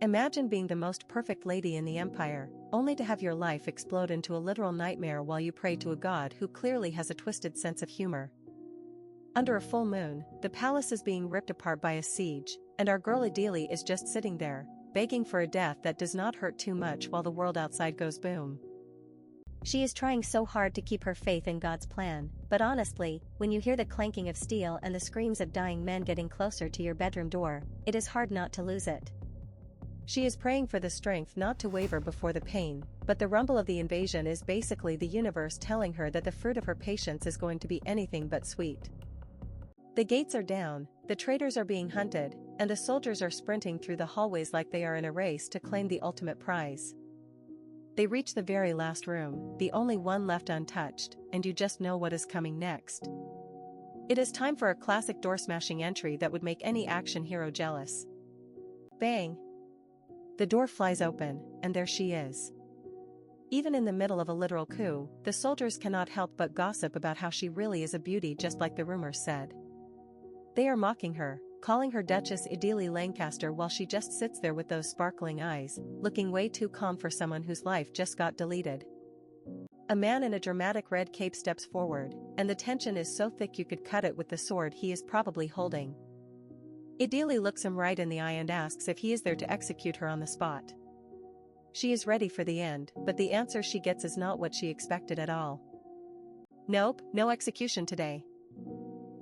Imagine being the most perfect lady in the empire, only to have your life explode into a literal nightmare while you pray to a god who clearly has a twisted sense of humor. Under a full moon, the palace is being ripped apart by a siege, and our girl Ideally is just sitting there, begging for a death that does not hurt too much while the world outside goes boom. She is trying so hard to keep her faith in God's plan, but honestly, when you hear the clanking of steel and the screams of dying men getting closer to your bedroom door, it is hard not to lose it. She is praying for the strength not to waver before the pain, but the rumble of the invasion is basically the universe telling her that the fruit of her patience is going to be anything but sweet. The gates are down, the traitors are being hunted, and the soldiers are sprinting through the hallways like they are in a race to claim the ultimate prize. They reach the very last room, the only one left untouched, and you just know what is coming next. It is time for a classic door-smashing entry that would make any action hero jealous. Bang! The door flies open, and there she is. Even in the middle of a literal coup, the soldiers cannot help but gossip about how she really is a beauty just like the rumors said. They are mocking her, calling her Duchess Ideally Lancaster while she just sits there with those sparkling eyes, looking way too calm for someone whose life just got deleted. A man in a dramatic red cape steps forward, and the tension is so thick you could cut it with the sword he is probably holding. Ideally looks him right in the eye and asks if he is there to execute her on the spot. She is ready for the end, but the answer she gets is not what she expected at all. Nope, no execution today.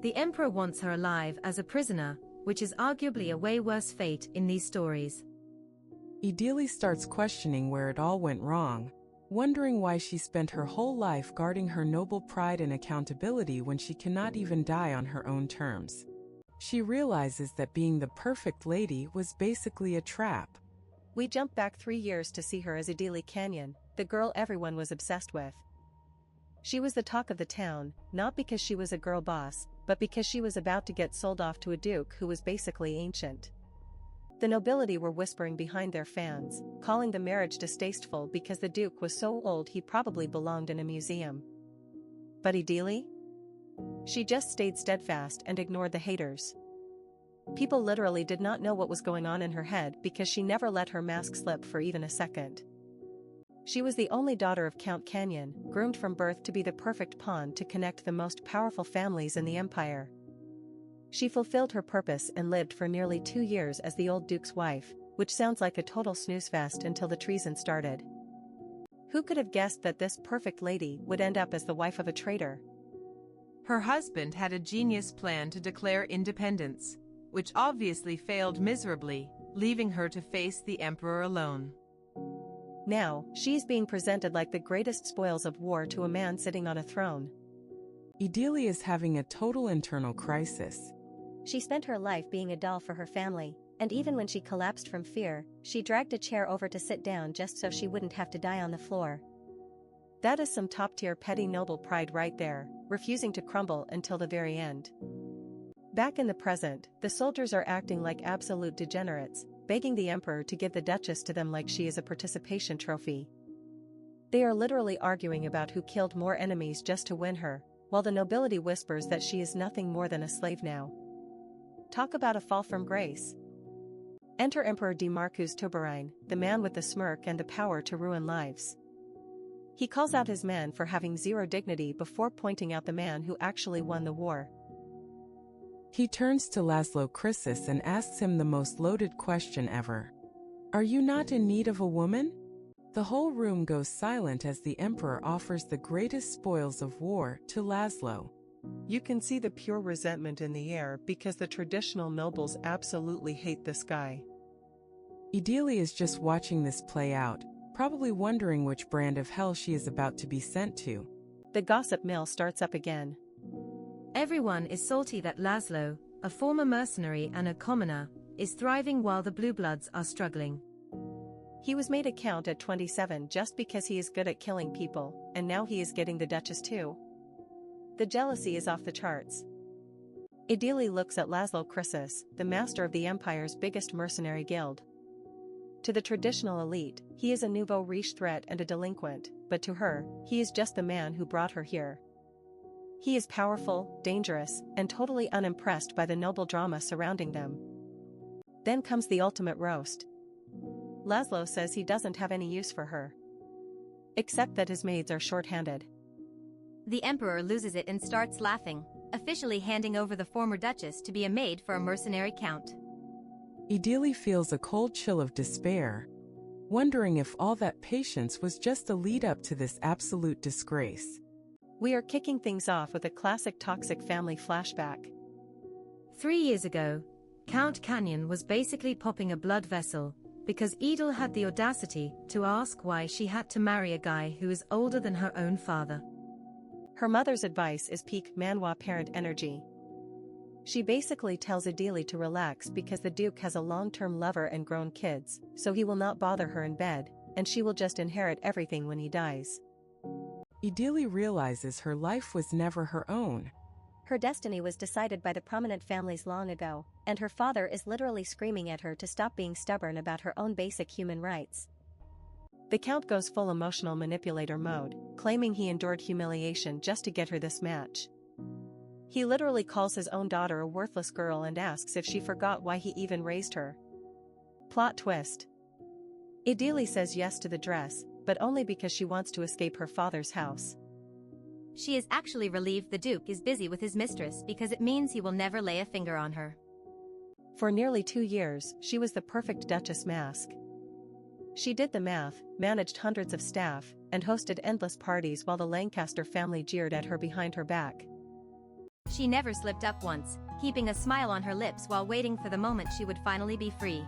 The Emperor wants her alive as a prisoner, which is arguably a way worse fate in these stories. Ideally starts questioning where it all went wrong, wondering why she spent her whole life guarding her noble pride and accountability when she cannot even die on her own terms. She realizes that being the perfect lady was basically a trap. We jump back 3 years to see her as Ideally Canyon, the girl everyone was obsessed with. She was the talk of the town, not because she was a girl boss, but because she was about to get sold off to a duke who was basically ancient. The nobility were whispering behind their fans, calling the marriage distasteful because the duke was so old he probably belonged in a museum. But Ideally? She just stayed steadfast and ignored the haters. People literally did not know what was going on in her head because she never let her mask slip for even a second. She was the only daughter of Count Canyon, groomed from birth to be the perfect pawn to connect the most powerful families in the empire. She fulfilled her purpose and lived for nearly 2 years as the old duke's wife, which sounds like a total snooze fest until the treason started. Who could have guessed that this perfect lady would end up as the wife of a traitor? Her husband had a genius plan to declare independence, which obviously failed miserably, leaving her to face the emperor alone. Now, she's being presented like the greatest spoils of war to a man sitting on a throne. Ideally is having a total internal crisis. She spent her life being a doll for her family, and even when she collapsed from fear, she dragged a chair over to sit down just so she wouldn't have to die on the floor. That is some top-tier petty noble pride right there, refusing to crumble until the very end. Back in the present, the soldiers are acting like absolute degenerates, begging the emperor to give the Duchess to them like she is a participation trophy. They are literally arguing about who killed more enemies just to win her, while the nobility whispers that she is nothing more than a slave now. Talk about a fall from grace. Enter Emperor D. Marcus Tuberine, the man with the smirk and the power to ruin lives. He calls out his men for having zero dignity before pointing out the man who actually won the war. He turns to Laszlo Krisis and asks him the most loaded question ever. Are you not in need of a woman? The whole room goes silent as the emperor offers the greatest spoils of war to Laszlo. You can see the pure resentment in the air because the traditional nobles absolutely hate this guy. Ideally is just watching this play out, probably wondering which brand of hell she is about to be sent to. The gossip mill starts up again. Everyone is salty that Laszlo, a former mercenary and a commoner, is thriving while the Blue Bloods are struggling. He was made a count at 27 just because he is good at killing people, and now he is getting the Duchess too. The jealousy is off the charts. Ideally looks at Laszlo Krisis, the master of the Empire's biggest mercenary guild. To the traditional elite, he is a nouveau riche threat and a delinquent, but to her, he is just the man who brought her here. He is powerful, dangerous, and totally unimpressed by the noble drama surrounding them. Then comes the ultimate roast. Laszlo says he doesn't have any use for her. Except that his maids are short-handed. The Emperor loses it and starts laughing, officially handing over the former Duchess to be a maid for a mercenary count. Idili feels a cold chill of despair, wondering if all that patience was just a lead-up to this absolute disgrace. We are kicking things off with a classic toxic family flashback. 3 years ago, Count Canyon was basically popping a blood vessel because Idil had the audacity to ask why she had to marry a guy who is older than her own father. Her mother's advice is peak Manhwa parent energy. She basically tells Idili to relax because the Duke has a long-term lover and grown kids, so he will not bother her in bed, and she will just inherit everything when he dies. Idili realizes her life was never her own. Her destiny was decided by the prominent families long ago, and her father is literally screaming at her to stop being stubborn about her own basic human rights. The Count goes full emotional manipulator mode, claiming he endured humiliation just to get her this match. He literally calls his own daughter a worthless girl and asks if she forgot why he even raised her. Plot twist. Idili says yes to the dress, but only because she wants to escape her father's house. She is actually relieved the Duke is busy with his mistress because it means he will never lay a finger on her. For nearly 2 years, she was the perfect Duchess mask. She did the math, managed hundreds of staff, and hosted endless parties while the Lancaster family jeered at her behind her back. She never slipped up once, keeping a smile on her lips while waiting for the moment she would finally be free.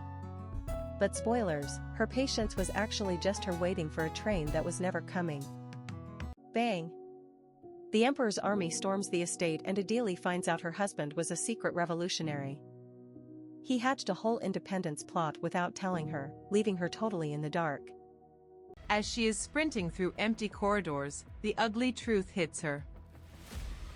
But spoilers, her patience was actually just her waiting for a train that was never coming. Bang! The Emperor's army storms the estate and Idili finds out her husband was a secret revolutionary. He hatched a whole independence plot without telling her, leaving her totally in the dark. As she is sprinting through empty corridors, the ugly truth hits her.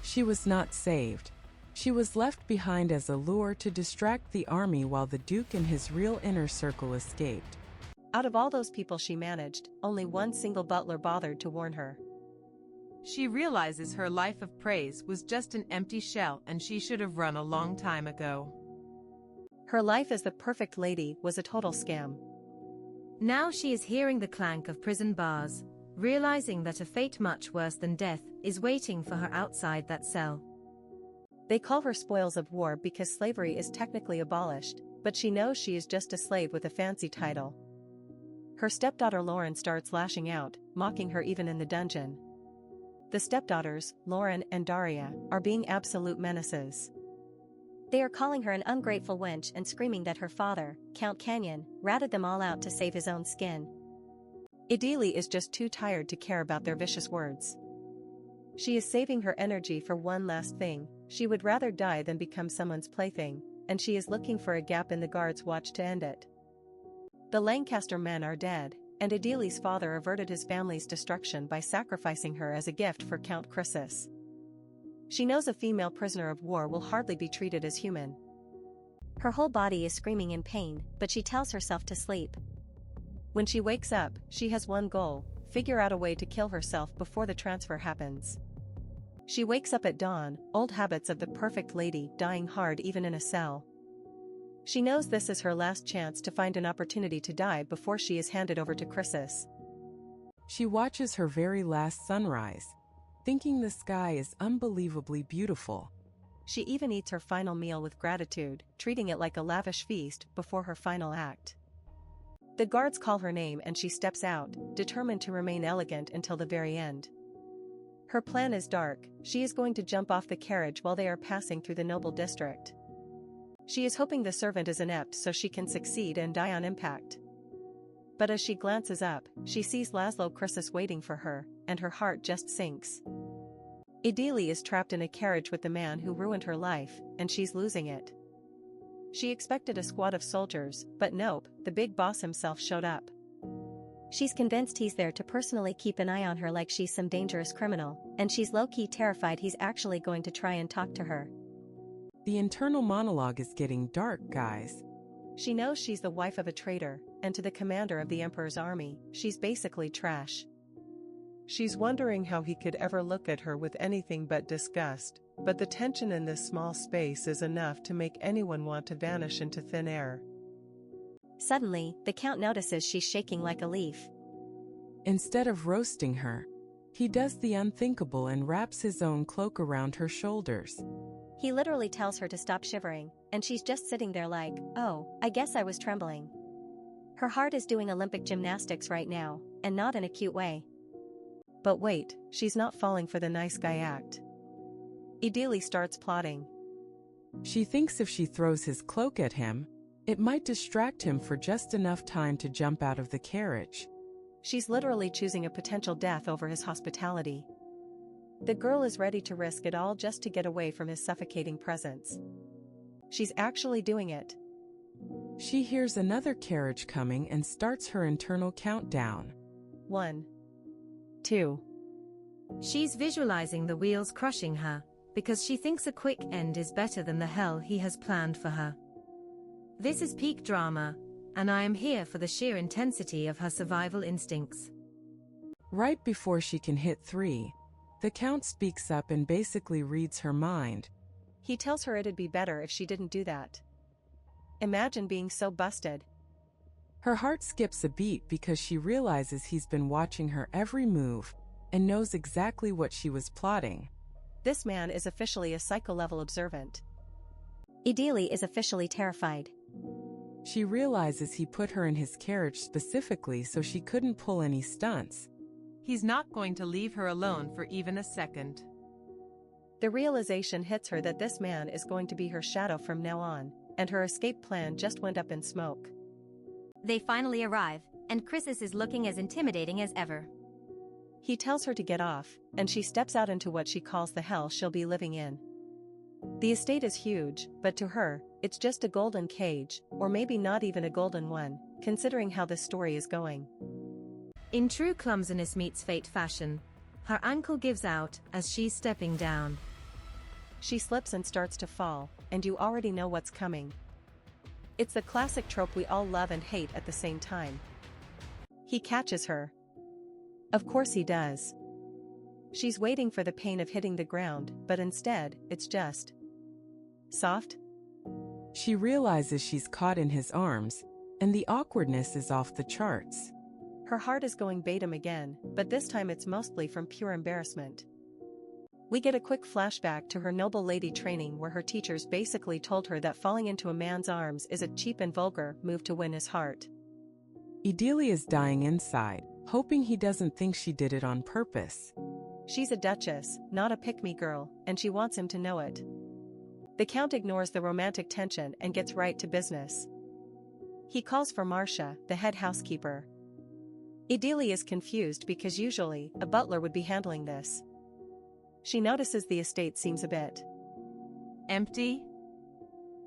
She was not saved. She was left behind as a lure to distract the army while the Duke and his real inner circle escaped. Out of all those people she managed, only one single butler bothered to warn her. She realizes her life of praise was just an empty shell and she should have run a long time ago. Her life as the perfect lady was a total scam. Now she is hearing the clank of prison bars, realizing that a fate much worse than death is waiting for her outside that cell. They call her spoils of war because slavery is technically abolished, but she knows she is just a slave with a fancy title. Her stepdaughter Lauren starts lashing out, mocking her even in the dungeon. The stepdaughters, Lauren and Daria, are being absolute menaces. They are calling her an ungrateful wench and screaming that her father, Count Canyon, ratted them all out to save his own skin. Idili is just too tired to care about their vicious words. She is saving her energy for one last thing. She would rather die than become someone's plaything, and she is looking for a gap in the guard's watch to end it. The Lancaster men are dead, and Idili's father averted his family's destruction by sacrificing her as a gift for Count Chrysis. She knows a female prisoner of war will hardly be treated as human. Her whole body is screaming in pain, but she tells herself to sleep. When she wakes up, she has one goal: figure out a way to kill herself before the transfer happens. She wakes up at dawn, old habits of the perfect lady, dying hard even in a cell. She knows this is her last chance to find an opportunity to die before she is handed over to Chrysis. She watches her very last sunrise, thinking the sky is unbelievably beautiful. She even eats her final meal with gratitude, treating it like a lavish feast before her final act. The guards call her name and she steps out, determined to remain elegant until the very end. Her plan is dark. She is going to jump off the carriage while they are passing through the noble district. She is hoping the servant is inept so she can succeed and die on impact. But as she glances up, she sees Laszlo Chrysis waiting for her, and her heart just sinks. Idili is trapped in a carriage with the man who ruined her life, and she's losing it. She expected a squad of soldiers, but nope, the big boss himself showed up. She's convinced he's there to personally keep an eye on her like she's some dangerous criminal, and she's low-key terrified he's actually going to try and talk to her. The internal monologue is getting dark, guys. She knows she's the wife of a traitor, and to the commander of the Emperor's army, she's basically trash. She's wondering how he could ever look at her with anything but disgust, but the tension in this small space is enough to make anyone want to vanish into thin air. Suddenly, the Count notices she's shaking like a leaf. Instead of roasting her, he does the unthinkable and wraps his own cloak around her shoulders. He literally tells her to stop shivering, and she's just sitting there like, oh, I guess I was trembling. Her heart is doing Olympic gymnastics right now, and not in a cute way. But wait, she's not falling for the nice guy act. Idili starts plotting. She thinks if she throws his cloak at him, it might distract him for just enough time to jump out of the carriage. She's literally choosing a potential death over his hospitality. The girl is ready to risk it all just to get away from his suffocating presence. She's actually doing it. She hears another carriage coming and starts her internal countdown. 1, 2. She's visualizing the wheels crushing her, because she thinks a quick end is better than the hell he has planned for her. This is peak drama, and I am here for the sheer intensity of her survival instincts. Right before she can hit 3, the Count speaks up and basically reads her mind. He tells her it'd be better if she didn't do that. Imagine being so busted. Her heart skips a beat because she realizes he's been watching her every move and knows exactly what she was plotting. This man is officially a psycho-level observant. Idili is officially terrified. She realizes he put her in his carriage specifically so she couldn't pull any stunts. He's not going to leave her alone for even a second. The realization hits her that this man is going to be her shadow from now on, and her escape plan just went up in smoke. They finally arrive, and Chrysis is looking as intimidating as ever. He tells her to get off, and she steps out into what she calls the hell she'll be living in. The estate is huge, but to her, it's just a golden cage, or maybe not even a golden one, considering how this story is going. In true clumsiness meets fate fashion, her ankle gives out as she's stepping down. She slips and starts to fall, and you already know what's coming. It's the classic trope we all love and hate at the same time. He catches her. Of course he does. She's waiting for the pain of hitting the ground, but instead, it's just soft. She realizes she's caught in his arms, and the awkwardness is off the charts. Her heart is going Batum again, but this time it's mostly from pure embarrassment. We get a quick flashback to her noble lady training where her teachers basically told her that falling into a man's arms is a cheap and vulgar move to win his heart. Idili is dying inside, hoping he doesn't think she did it on purpose. She's a duchess, not a pick-me girl, and she wants him to know it. The Count ignores the romantic tension and gets right to business. He calls for Marcia, the head housekeeper. Idili is confused because usually, a butler would be handling this. She notices the estate seems a bit Empty?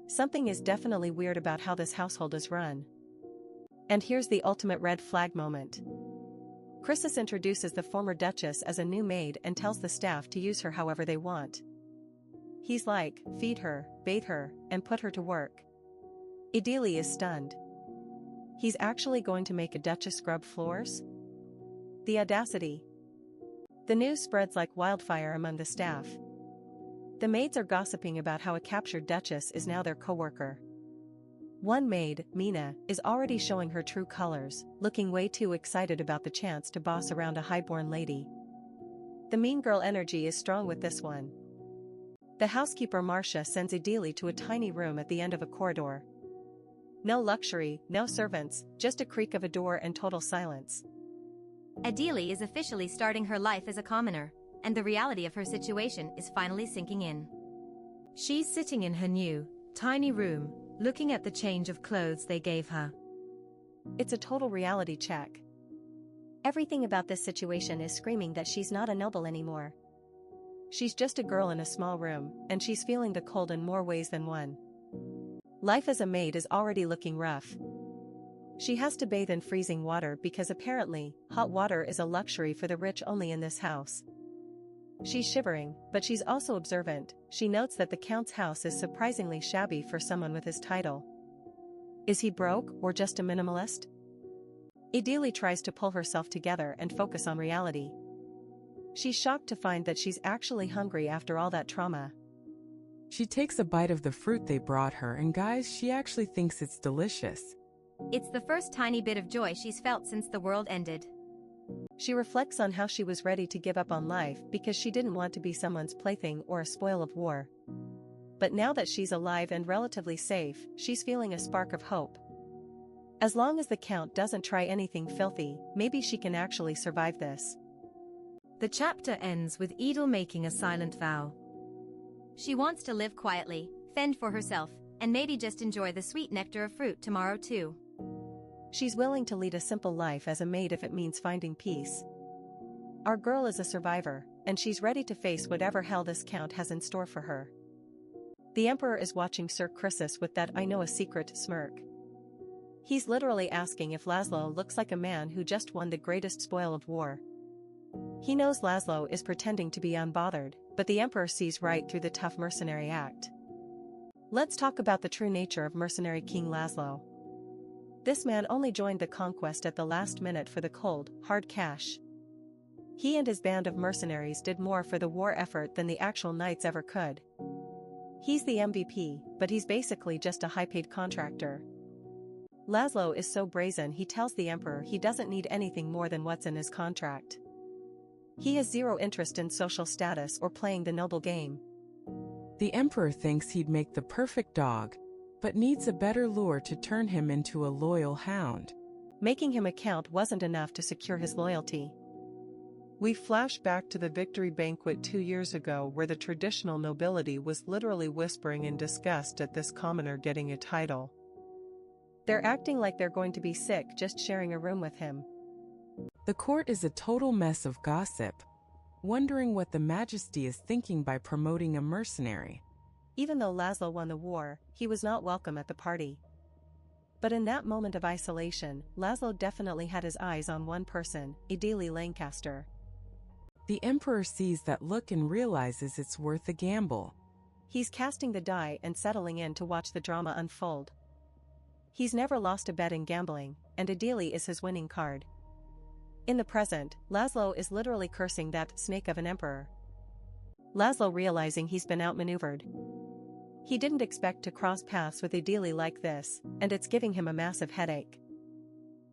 Something is definitely weird about how this household is run. And here's the ultimate red flag moment. Chrysis introduces the former Duchess as a new maid and tells the staff to use her however they want. He's like, feed her, bathe her, and put her to work. Idili is stunned. He's actually going to make a Duchess scrub floors? The audacity. The news spreads like wildfire among the staff. The maids are gossiping about how a captured Duchess is now their co-worker. One maid, Mina, is already showing her true colors, looking way too excited about the chance to boss around a highborn lady. The mean girl energy is strong with this one. The housekeeper Marcia sends Idili to a tiny room at the end of a corridor. No luxury, no servants, just a creak of a door and total silence. Idili is officially starting her life as a commoner, and the reality of her situation is finally sinking in. She's sitting in her new, tiny room, looking at the change of clothes they gave her. It's a total reality check. Everything about this situation is screaming that she's not a noble anymore. She's just a girl in a small room, and she's feeling the cold in more ways than one. Life as a maid is already looking rough. She has to bathe in freezing water because apparently, hot water is a luxury for the rich only in this house. She's shivering, but she's also observant. She notes that the Count's house is surprisingly shabby for someone with his title. Is he broke or just a minimalist? Idili tries to pull herself together and focus on reality. She's shocked to find that she's actually hungry after all that trauma. She takes a bite of the fruit they brought her and guys, she actually thinks it's delicious. It's the first tiny bit of joy she's felt since the world ended. She reflects on how she was ready to give up on life because she didn't want to be someone's plaything or a spoil of war. But now that she's alive and relatively safe, she's feeling a spark of hope. As long as the Count doesn't try anything filthy, maybe she can actually survive this. The chapter ends with Edel making a silent vow. She wants to live quietly, fend for herself, and maybe just enjoy the sweet nectar of fruit tomorrow too. She's willing to lead a simple life as a maid if it means finding peace. Our girl is a survivor, and she's ready to face whatever hell this Count has in store for her. The Emperor is watching Sir Croesus with that "I know a secret" smirk. He's literally asking if Laszlo looks like a man who just won the greatest spoil of war. He knows Laszlo is pretending to be unbothered, but the Emperor sees right through the tough mercenary act. Let's talk about the true nature of mercenary King Laszlo. This man only joined the conquest at the last minute for the cold, hard cash. He and his band of mercenaries did more for the war effort than the actual knights ever could. He's the MVP, but he's basically just a high-paid contractor. Laszlo is so brazen he tells the Emperor he doesn't need anything more than what's in his contract. He has zero interest in social status or playing the noble game. The Emperor thinks he'd make the perfect dog, but needs a better lure to turn him into a loyal hound. Making him a count wasn't enough to secure his loyalty. We flash back to the victory banquet 2 years ago where the traditional nobility was literally whispering in disgust at this commoner getting a title. They're acting like they're going to be sick just sharing a room with him. The court is a total mess of gossip, wondering what the Majesty is thinking by promoting a mercenary. Even though Laszlo won the war, he was not welcome at the party. But in that moment of isolation, Laszlo definitely had his eyes on one person, Edele Lancaster. The Emperor sees that look and realizes it's worth a gamble. He's casting the die and settling in to watch the drama unfold. He's never lost a bet in gambling, and Edele is his winning card. In the present, Laszlo is literally cursing that snake of an emperor. Laszlo realizing he's been outmaneuvered. He didn't expect to cross paths with Edele like this, and it's giving him a massive headache.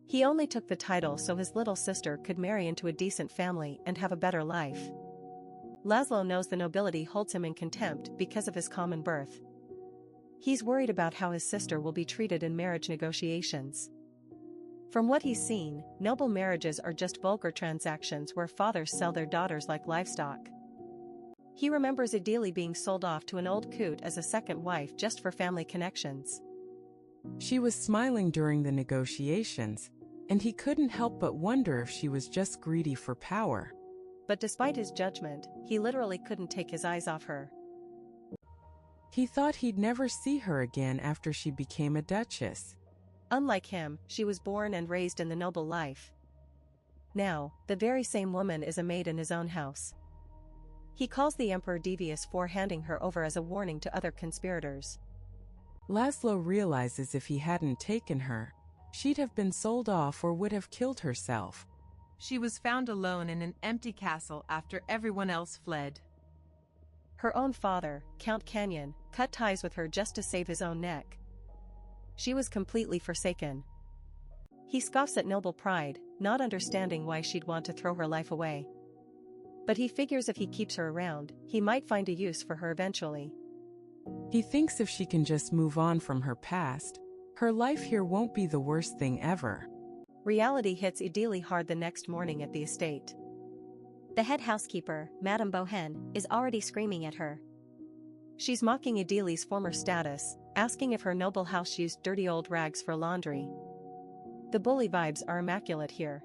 He only took the title so his little sister could marry into a decent family and have a better life. Laszlo knows the nobility holds him in contempt because of his common birth. He's worried about how his sister will be treated in marriage negotiations. From what he's seen, noble marriages are just vulgar transactions where fathers sell their daughters like livestock. He remembers Edele being sold off to an old coot as a second wife just for family connections. She was smiling during the negotiations, and he couldn't help but wonder if she was just greedy for power. But despite his judgment, he literally couldn't take his eyes off her. He thought he'd never see her again after she became a duchess. Unlike him, she was born and raised in the noble life. Now, the very same woman is a maid in his own house. He calls the Emperor devious for handing her over as a warning to other conspirators. Laszlo realizes if he hadn't taken her, she'd have been sold off or would have killed herself. She was found alone in an empty castle after everyone else fled. Her own father, Count Canyon, cut ties with her just to save his own neck. She was completely forsaken. He scoffs at noble pride, not understanding why she'd want to throw her life away. But he figures if he keeps her around, he might find a use for her eventually. He thinks if she can just move on from her past, her life here won't be the worst thing ever. Reality hits Edele hard the next morning at the estate. The head housekeeper, Madame Bohen, is already screaming at her. She's mocking Edele's former status, asking if her noble house used dirty old rags for laundry. The bully vibes are immaculate here.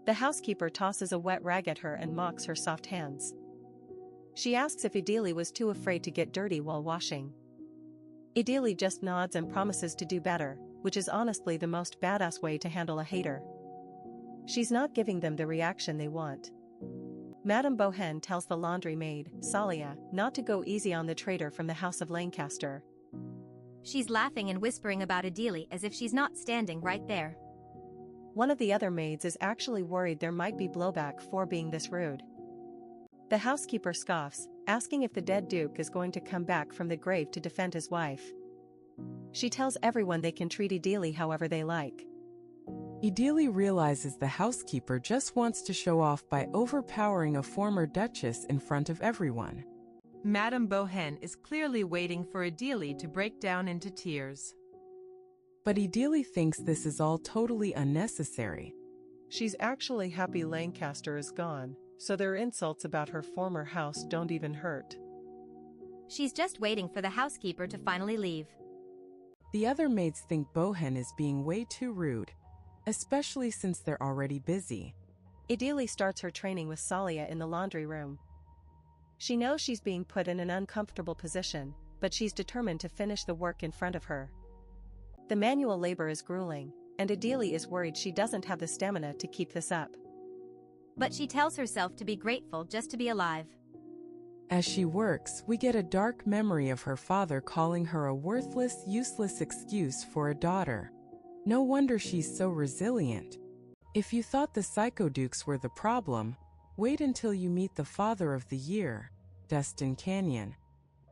The housekeeper tosses a wet rag at her and mocks her soft hands. She asks if Edele was too afraid to get dirty while washing. Edele just nods and promises to do better, which is honestly the most badass way to handle a hater. She's not giving them the reaction they want. Madame Bohen tells the laundry maid, Salia, not to go easy on the traitor from the House of Lancaster. She's laughing and whispering about Edele as if she's not standing right there. One of the other maids is actually worried there might be blowback for being this rude. The housekeeper scoffs, asking if the dead duke is going to come back from the grave to defend his wife. She tells everyone they can treat Idili however they like. Idili realizes the housekeeper just wants to show off by overpowering a former duchess in front of everyone. Madame Bohen is clearly waiting for Idili to break down into tears. But Idili thinks this is all totally unnecessary. She's actually happy Lancaster is gone, so their insults about her former house don't even hurt. She's just waiting for the housekeeper to finally leave. The other maids think Bohen is being way too rude, especially since they're already busy. Idili starts her training with Salia in the laundry room. She knows she's being put in an uncomfortable position, but she's determined to finish the work in front of her. The manual labor is grueling, and Idili is worried she doesn't have the stamina to keep this up. But she tells herself to be grateful just to be alive. As she works, we get a dark memory of her father calling her a worthless, useless excuse for a daughter. No wonder she's so resilient. If you thought the psychodukes were the problem, wait until you meet the father of the year, Dustin Canyon.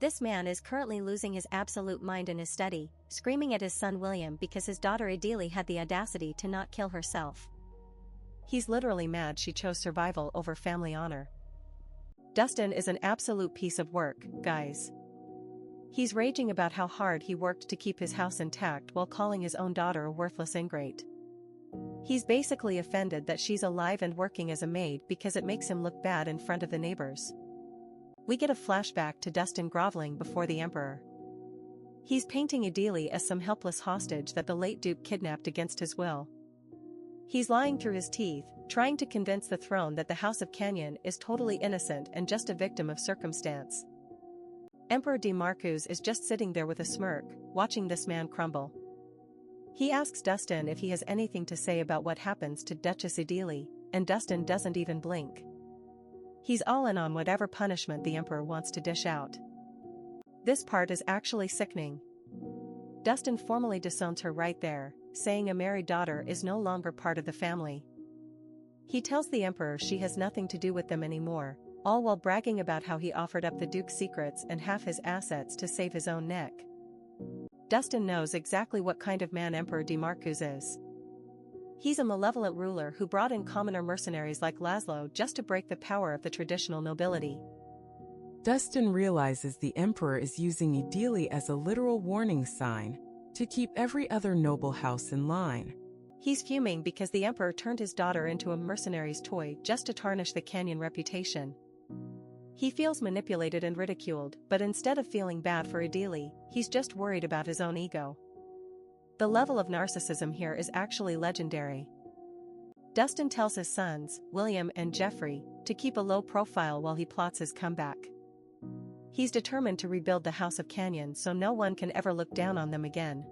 This man is currently losing his absolute mind in his study, screaming at his son William because his daughter Idili had the audacity to not kill herself. He's literally mad she chose survival over family honor. Dustin is an absolute piece of work, guys. He's raging about how hard he worked to keep his house intact while calling his own daughter a worthless ingrate. He's basically offended that she's alive and working as a maid because it makes him look bad in front of the neighbors. We get a flashback to Dustin groveling before the emperor. He's painting Idili as some helpless hostage that the late Duke kidnapped against his will. He's lying through his teeth, trying to convince the throne that the House of Canyon is totally innocent and just a victim of circumstance. Emperor DeMarcus is just sitting there with a smirk, watching this man crumble. He asks Dustin if he has anything to say about what happens to Duchess Idili, and Dustin doesn't even blink. He's all in on whatever punishment the emperor wants to dish out. This part is actually sickening. Dustin formally disowns her right there, saying a married daughter is no longer part of the family. He tells the emperor she has nothing to do with them anymore, all while bragging about how he offered up the Duke's secrets and half his assets to save his own neck. Dustin knows exactly what kind of man Emperor DeMarcus is. He's a malevolent ruler who brought in commoner mercenaries like Laszlo just to break the power of the traditional nobility. Dustin realizes the emperor is using Idili as a literal warning sign to keep every other noble house in line. He's fuming because the emperor turned his daughter into a mercenary's toy just to tarnish the Canyon reputation. He feels manipulated and ridiculed, but instead of feeling bad for Idili, he's just worried about his own ego. The level of narcissism here is actually legendary. Dustin tells his sons, William and Jeffrey, to keep a low profile while he plots his comeback. He's determined to rebuild the House of Canyon so no one can ever look down on them again.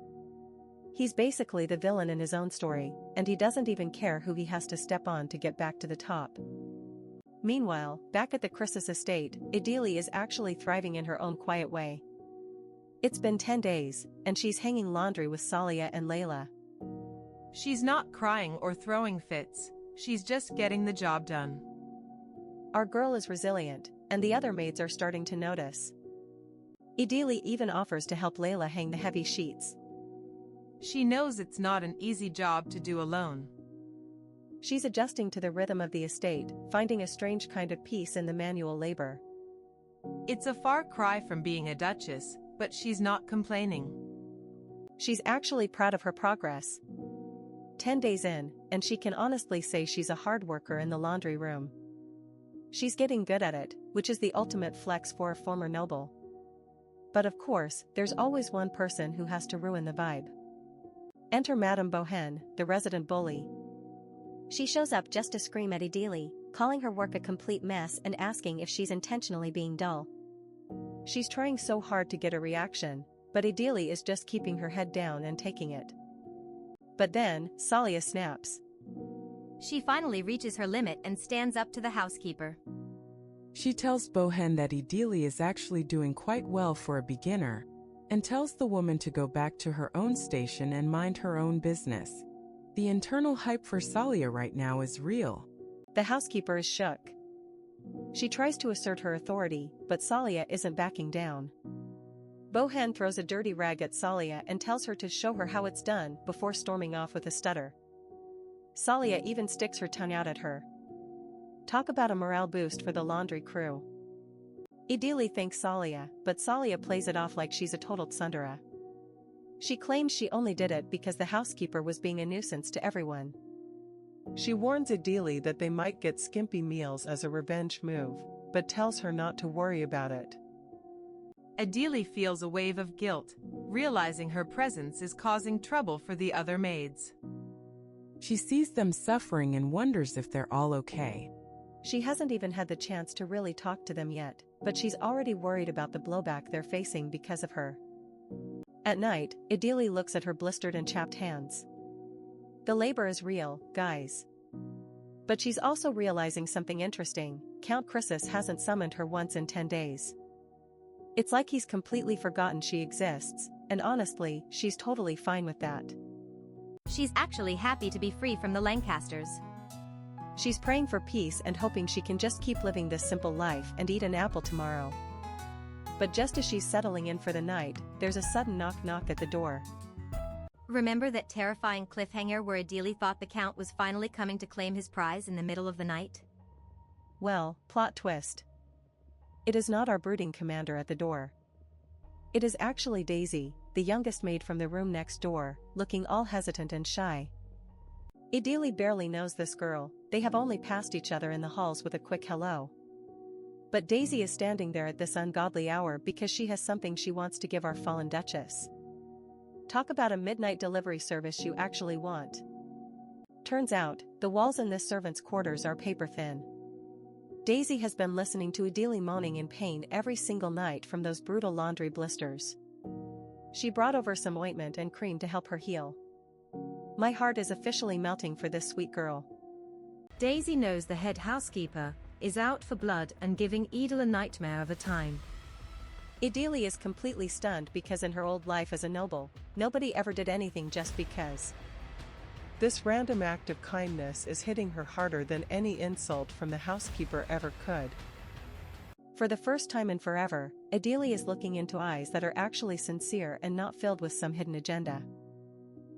He's basically the villain in his own story, and he doesn't even care who he has to step on to get back to the top. Meanwhile, back at the Chris's estate, Idili is actually thriving in her own quiet way. It's been 10 days, and she's hanging laundry with Salia and Layla. She's not crying or throwing fits, she's just getting the job done. Our girl is resilient, and the other maids are starting to notice. Idili even offers to help Layla hang the heavy sheets. She knows it's not an easy job to do alone. She's adjusting to the rhythm of the estate, finding a strange kind of peace in the manual labor. It's a far cry from being a duchess, but she's not complaining. She's actually proud of her progress. 10 days in, and she can honestly say she's a hard worker in the laundry room. She's getting good at it, which is the ultimate flex for a former noble. But of course, there's always one person who has to ruin the vibe. Enter Madame Bohen, the resident bully. She shows up just to scream at Idili, calling her work a complete mess and asking if she's intentionally being dull. She's trying so hard to get a reaction, but Idili is just keeping her head down and taking it. But then, Salia snaps. She finally reaches her limit and stands up to the housekeeper. She tells Bohen that Idili is actually doing quite well for a beginner, and tells the woman to go back to her own station and mind her own business. The internal hype for Salia right now is real. The housekeeper is shook. She tries to assert her authority, but Salia isn't backing down. Bohan throws a dirty rag at Salia and tells her to show her how it's done before storming off with a stutter. Salia even sticks her tongue out at her. Talk about a morale boost for the laundry crew. Idili thanks Salia, but Salia plays it off like she's a total tsundere. She claims she only did it because the housekeeper was being a nuisance to everyone. She warns Idili that they might get skimpy meals as a revenge move, but tells her not to worry about it. Idili feels a wave of guilt, realizing her presence is causing trouble for the other maids. She sees them suffering and wonders if they're all okay. She hasn't even had the chance to really talk to them yet, but she's already worried about the blowback they're facing because of her. At night, Idili looks at her blistered and chapped hands. The labor is real, guys. But she's also realizing something interesting. Count Chrysis hasn't summoned her once in 10 days. It's like he's completely forgotten she exists, and honestly, she's totally fine with that. She's actually happy to be free from the Lancasters. She's praying for peace and hoping she can just keep living this simple life and eat an apple tomorrow. But just as she's settling in for the night, there's a sudden knock-knock at the door. Remember that terrifying cliffhanger where Idili thought the Count was finally coming to claim his prize in the middle of the night? Well, plot twist. It is not our brooding commander at the door. It is actually Daisy, the youngest maid from the room next door, looking all hesitant and shy. Idili barely knows this girl, they have only passed each other in the halls with a quick hello. But Daisy is standing there at this ungodly hour because she has something she wants to give our fallen Duchess. Talk about a midnight delivery service you actually want. Turns out, the walls in this servant's quarters are paper thin. Daisy has been listening to Idili moaning in pain every single night from those brutal laundry blisters. She brought over some ointment and cream to help her heal. My heart is officially melting for this sweet girl. Daisy knows the head housekeeper is out for blood and giving Idil a nightmare of a time. Idili is completely stunned because in her old life as a noble, nobody ever did anything just because. This random act of kindness is hitting her harder than any insult from the housekeeper ever could. For the first time in forever, Idili is looking into eyes that are actually sincere and not filled with some hidden agenda.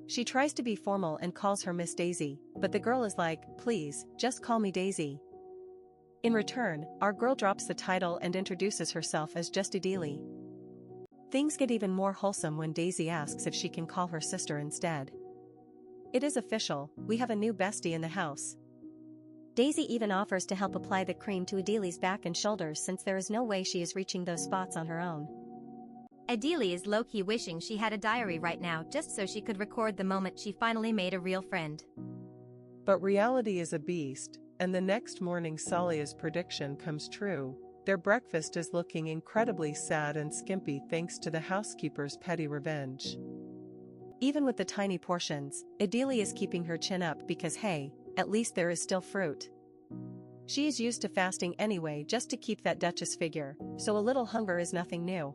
She tries to be formal and calls her Miss Daisy, but the girl is like, please, just call me Daisy. In return, our girl drops the title and introduces herself as just Idili. Things get even more wholesome when Daisy asks if she can call her sister instead. It is official, we have a new bestie in the house. Daisy even offers to help apply the cream to Idili's back and shoulders since there is no way she is reaching those spots on her own. Idili is low-key wishing she had a diary right now just so she could record the moment she finally made a real friend. But reality is a beast, and the next morning Salia's prediction comes true. Their breakfast is looking incredibly sad and skimpy thanks to the housekeeper's petty revenge. Even with the tiny portions, Idili is keeping her chin up because hey, at least there is still fruit. She is used to fasting anyway just to keep that Duchess figure, so a little hunger is nothing new.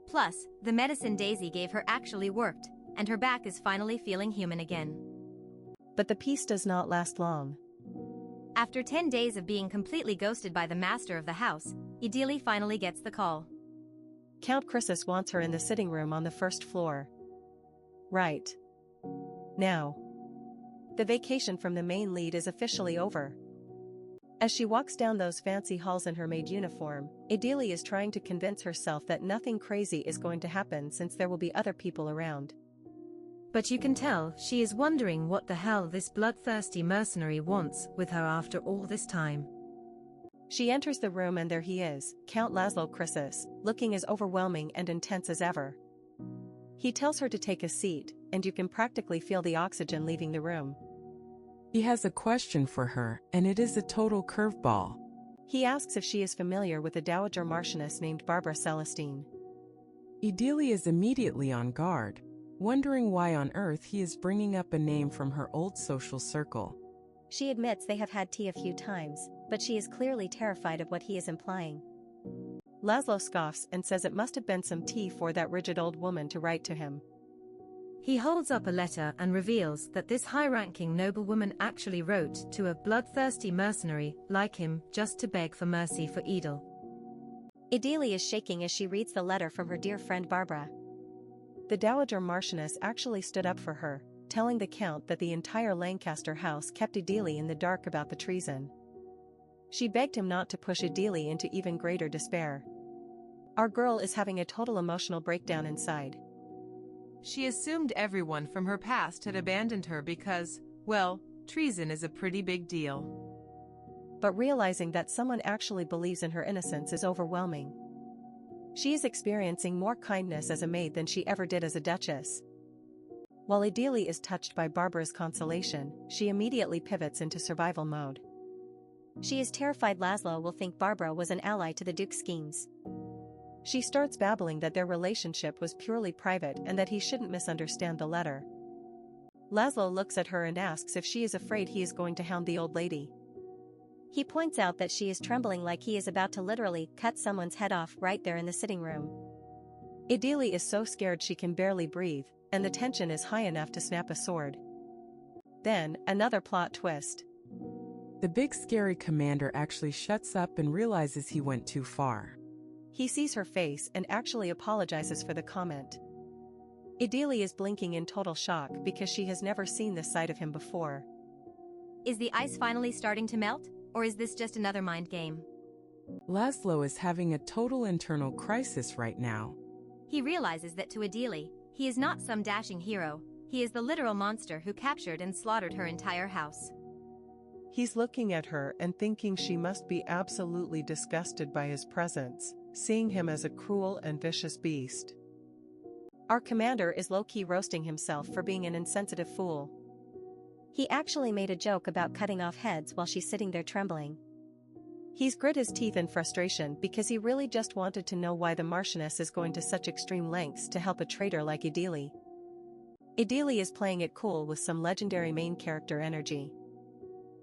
Plus, the medicine Daisy gave her actually worked, and her back is finally feeling human again. But the peace does not last long. After 10 days of being completely ghosted by the master of the house, Idili finally gets the call. Count Chrysis wants her in the sitting room on the first floor. Right now. The vacation from the main lead is officially over. As she walks down those fancy halls in her maid uniform, Idili is trying to convince herself that nothing crazy is going to happen since there will be other people around. But you can tell she is wondering what the hell this bloodthirsty mercenary wants with her after all this time. She enters the room and there he is, Count Laszlo Chrysis, looking as overwhelming and intense as ever. He tells her to take a seat, and you can practically feel the oxygen leaving the room. He has a question for her, and it is a total curveball. He asks if she is familiar with a dowager marchioness named Barbara Celestine. Idili is immediately on guard, wondering why on earth he is bringing up a name from her old social circle. She admits they have had tea a few times, but she is clearly terrified of what he is implying. Laszlo scoffs and says it must have been some tea for that rigid old woman to write to him. He holds up a letter and reveals that this high-ranking noblewoman actually wrote to a bloodthirsty mercenary like him just to beg for mercy for Idil. Ideally is shaking as she reads the letter from her dear friend Barbara. The Dowager Marchioness actually stood up for her, telling the Count that the entire Lancaster house kept Ideally in the dark about the treason. She begged him not to push Ideally into even greater despair. Our girl is having a total emotional breakdown inside. She assumed everyone from her past had abandoned her because, well, treason is a pretty big deal. But realizing that someone actually believes in her innocence is overwhelming. She is experiencing more kindness as a maid than she ever did as a duchess. While Ideally is touched by Barbara's consolation, she immediately pivots into survival mode. She is terrified Laszlo will think Barbara was an ally to the Duke's schemes. She starts babbling that their relationship was purely private and that he shouldn't misunderstand the letter. Laszlo looks at her and asks if she is afraid he is going to hound the old lady. He points out that she is trembling like he is about to literally cut someone's head off right there in the sitting room. Ideally is so scared she can barely breathe, and the tension is high enough to snap a sword. Then, another plot twist. The big scary commander actually shuts up and realizes he went too far. He sees her face and actually apologizes for the comment. Ideally is blinking in total shock because she has never seen this side of him before. Is the ice finally starting to melt, or is this just another mind game? Laszlo is having a total internal crisis right now. He realizes that to Ideally, he is not some dashing hero, he is the literal monster who captured and slaughtered her entire house. He's looking at her and thinking she must be absolutely disgusted by his presence, seeing him as a cruel and vicious beast. Our commander is low-key roasting himself for being an insensitive fool. He actually made a joke about cutting off heads while she's sitting there trembling. He's grit his teeth in frustration because he really just wanted to know why the Marchioness is going to such extreme lengths to help a traitor like Ideally. Ideally is playing it cool with some legendary main character energy.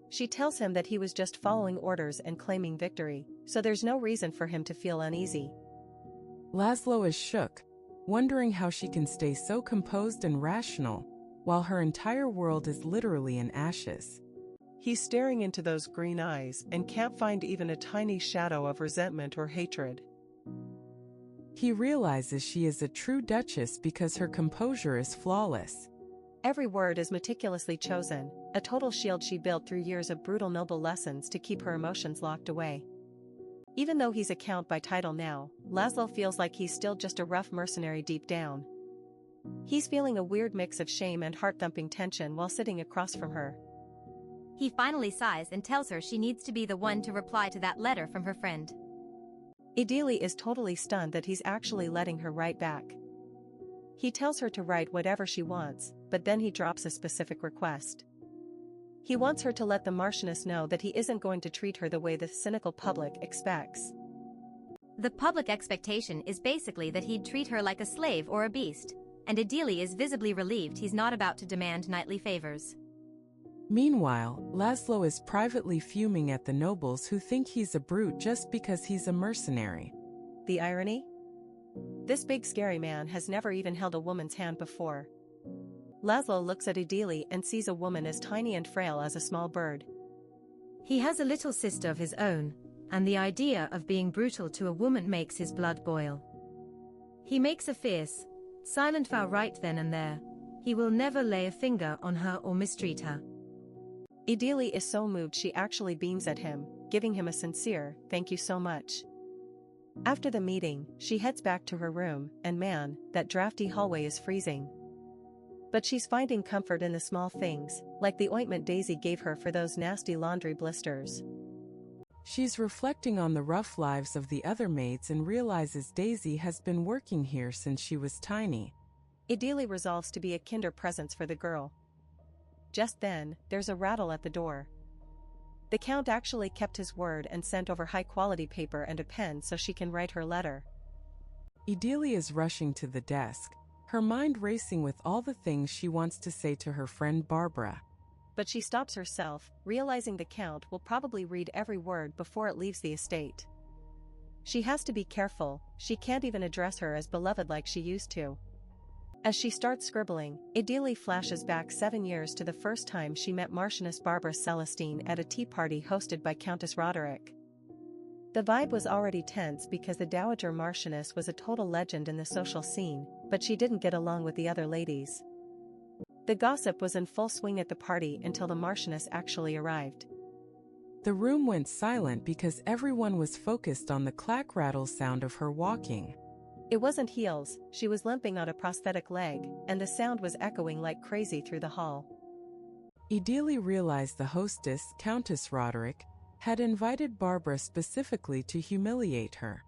She tells him that he was just following orders and claiming victory, so there's no reason for him to feel uneasy. Laszlo is shook, wondering how she can stay so composed and rational, while her entire world is literally in ashes. He's staring into those green eyes and can't find even a tiny shadow of resentment or hatred. He realizes she is a true duchess because her composure is flawless. Every word is meticulously chosen, a total shield she built through years of brutal noble lessons to keep her emotions locked away. Even though he's a count by title now, Laszlo feels like he's still just a rough mercenary deep down. He's feeling a weird mix of shame and heart-thumping tension while sitting across from her. He finally sighs and tells her she needs to be the one to reply to that letter from her friend. Ideally is totally stunned that he's actually letting her write back. He tells her to write whatever she wants, but then he drops a specific request. He wants her to let the Marchioness know that he isn't going to treat her the way the cynical public expects. The public expectation is basically that he'd treat her like a slave or a beast, and Ideally is visibly relieved he's not about to demand knightly favors. Meanwhile, Laszlo is privately fuming at the nobles who think he's a brute just because he's a mercenary. The irony? This big scary man has never even held a woman's hand before. Laszlo looks at Ideally and sees a woman as tiny and frail as a small bird. He has a little sister of his own, and the idea of being brutal to a woman makes his blood boil. He makes a fierce, silent vow right then and there. He will never lay a finger on her or mistreat her. Ideally is so moved she actually beams at him, giving him a sincere, "Thank you so much." After the meeting, she heads back to her room, and man, that drafty hallway is freezing. But she's finding comfort in the small things, like the ointment Daisy gave her for those nasty laundry blisters. She's reflecting on the rough lives of the other maids and realizes Daisy has been working here since she was tiny. Ideally resolves to be a kinder presence for the girl. Just then, there's a rattle at the door. The Count actually kept his word and sent over high-quality paper and a pen so she can write her letter. Ideally is rushing to the desk, her mind racing with all the things she wants to say to her friend Barbara. But she stops herself, realizing the Count will probably read every word before it leaves the estate. She has to be careful, she can't even address her as beloved like she used to. As she starts scribbling, Ideally flashes back 7 years to the first time she met Marchioness Barbara Celestine at a tea party hosted by Countess Roderick. The vibe was already tense because the Dowager Marchioness was a total legend in the social scene, but she didn't get along with the other ladies. The gossip was in full swing at the party until the Marchioness actually arrived. The room went silent because everyone was focused on the clack-rattle sound of her walking. It wasn't heels, she was limping on a prosthetic leg, and the sound was echoing like crazy through the hall. Idili realized the hostess, Countess Roderick, had invited Barbara specifically to humiliate her.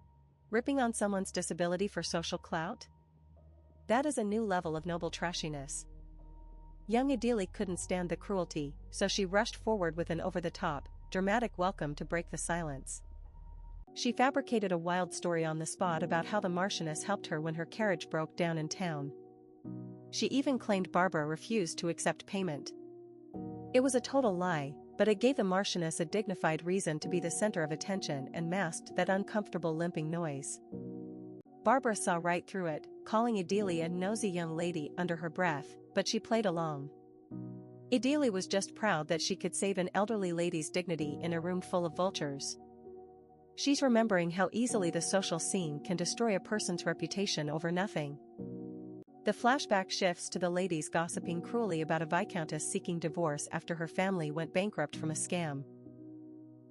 Ripping on someone's disability for social clout? That is a new level of noble trashiness. Young Idili couldn't stand the cruelty, so she rushed forward with an over-the-top, dramatic welcome to break the silence. She fabricated a wild story on the spot about how the Marchioness helped her when her carriage broke down in town. She even claimed Barbara refused to accept payment. It was a total lie, but it gave the Marchioness a dignified reason to be the center of attention and masked that uncomfortable limping noise. Barbara saw right through it, calling Idili a nosy young lady under her breath, but she played along. Idili was just proud that she could save an elderly lady's dignity in a room full of vultures. She's remembering how easily the social scene can destroy a person's reputation over nothing. The flashback shifts to the ladies gossiping cruelly about a viscountess seeking divorce after her family went bankrupt from a scam.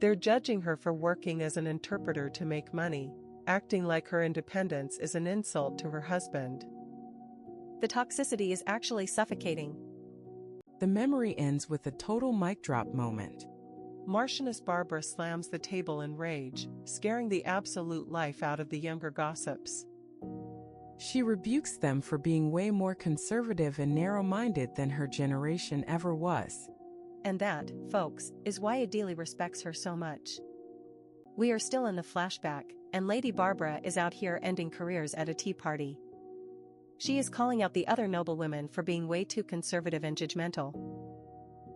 They're judging her for working as an interpreter to make money, acting like her independence is an insult to her husband. The toxicity is actually suffocating. The memory ends with a total mic drop moment. Marchioness Barbara slams the table in rage, scaring the absolute life out of the younger gossips. She rebukes them for being way more conservative and narrow-minded than her generation ever was. And that, folks, is why Idili respects her so much. We are still in the flashback, and Lady Barbara is out here ending careers at a tea party. She is calling out the other noblewomen for being way too conservative and judgmental.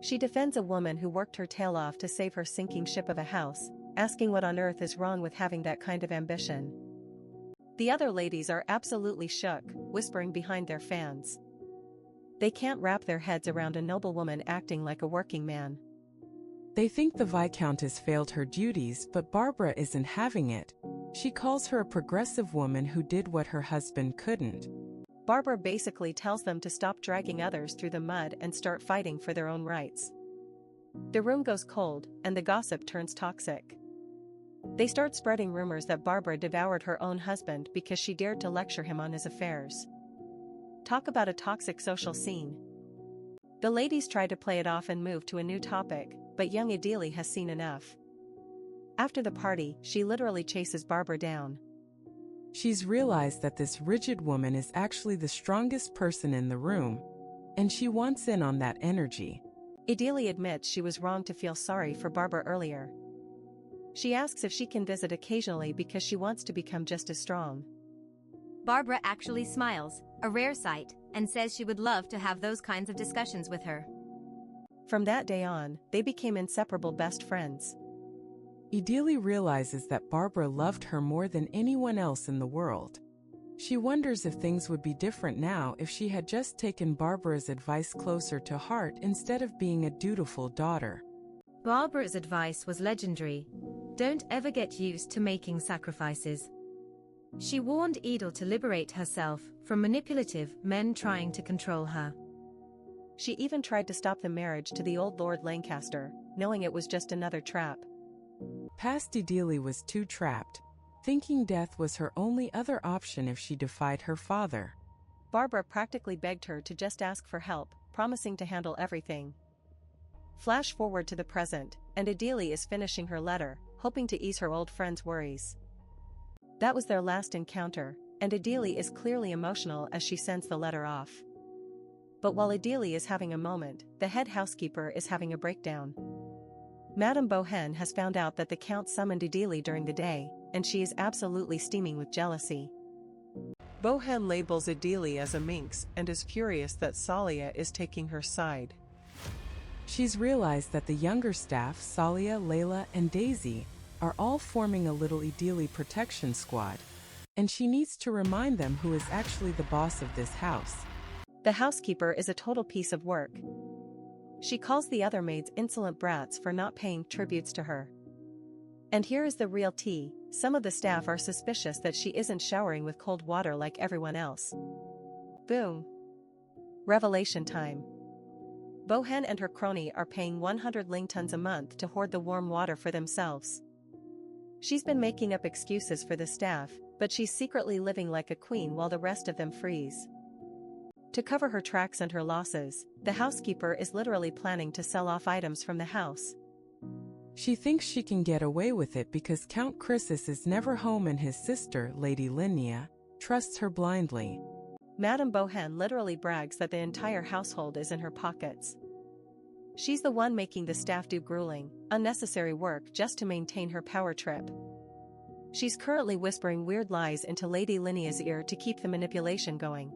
She defends a woman who worked her tail off to save her sinking ship of a house, asking what on earth is wrong with having that kind of ambition. The other ladies are absolutely shook, whispering behind their fans. They can't wrap their heads around a noblewoman acting like a working man. They think the Viscountess failed her duties, but Barbara isn't having it. She calls her a progressive woman who did what her husband couldn't. Barbara basically tells them to stop dragging others through the mud and start fighting for their own rights. The room goes cold, and the gossip turns toxic. They start spreading rumors that Barbara devoured her own husband because she dared to lecture him on his affairs. Talk about a toxic social scene. The ladies try to play it off and move to a new topic, but young Idili has seen enough. After the party, she literally chases Barbara down. She's realized that this rigid woman is actually the strongest person in the room, and she wants in on that energy. Idili admits she was wrong to feel sorry for Barbara earlier. She asks if she can visit occasionally because she wants to become just as strong. Barbara actually smiles, a rare sight, and says she would love to have those kinds of discussions with her. From that day on, they became inseparable best friends. Idili realizes that Barbara loved her more than anyone else in the world. She wonders if things would be different now if she had just taken Barbara's advice closer to heart instead of being a dutiful daughter. Barbara's advice was legendary. Don't ever get used to making sacrifices. She warned Edel to liberate herself from manipulative men trying to control her. She even tried to stop the marriage to the old Lord Lancaster, knowing it was just another trap. Past Idili was too trapped, thinking death was her only other option if she defied her father. Barbara practically begged her to just ask for help, promising to handle everything. Flash forward to the present, and Idili is finishing her letter, hoping to ease her old friend's worries. That was their last encounter, and Idili is clearly emotional as she sends the letter off. But while Idili is having a moment, the head housekeeper is having a breakdown. Madame Bohen has found out that the Count summoned Idili during the day, and she is absolutely steaming with jealousy. Bohen labels Idili as a minx and is furious that Salia is taking her side. She's realized that the younger staff, Salia, Layla, and Daisy, are all forming a little Idili protection squad, and she needs to remind them who is actually the boss of this house. The housekeeper is a total piece of work. She calls the other maids insolent brats for not paying tributes to her. And here is the real tea, some of the staff are suspicious that she isn't showering with cold water like everyone else. Boom. Revelation time. Bohan and her crony are paying 100 ling tons a month to hoard the warm water for themselves. She's been making up excuses for the staff, but she's secretly living like a queen while the rest of them freeze. To cover her tracks and her losses, the housekeeper is literally planning to sell off items from the house. She thinks she can get away with it because Count Chrysis is never home and his sister, Lady Linnea, trusts her blindly. Madame Bohan literally brags that the entire household is in her pockets. She's the one making the staff do grueling, unnecessary work just to maintain her power trip. She's currently whispering weird lies into Lady Linnea's ear to keep the manipulation going.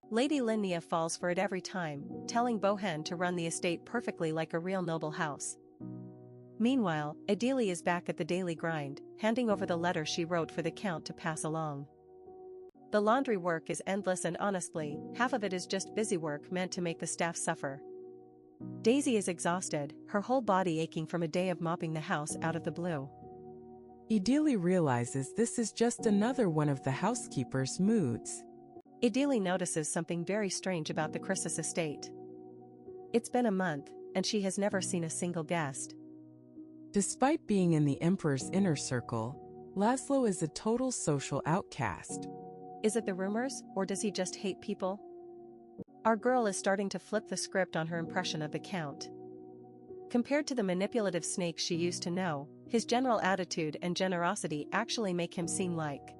Lady Linnea falls for it every time, telling Bohan to run the estate perfectly like a real noble house. Meanwhile, Adili is back at the daily grind, handing over the letter she wrote for the Count to pass along. The laundry work is endless and honestly, half of it is just busy work meant to make the staff suffer. Daisy is exhausted, her whole body aching from a day of mopping the house out of the blue. Idili realizes this is just another one of the housekeeper's moods. Idili notices something very strange about the Chrysis estate. It's been a month, and she has never seen a single guest. Despite being in the Emperor's inner circle, Laszlo is a total social outcast. Is it the rumors, or does he just hate people? Our girl is starting to flip the script on her impression of the Count. Compared to the manipulative snake she used to know, his general attitude and generosity actually make him seem like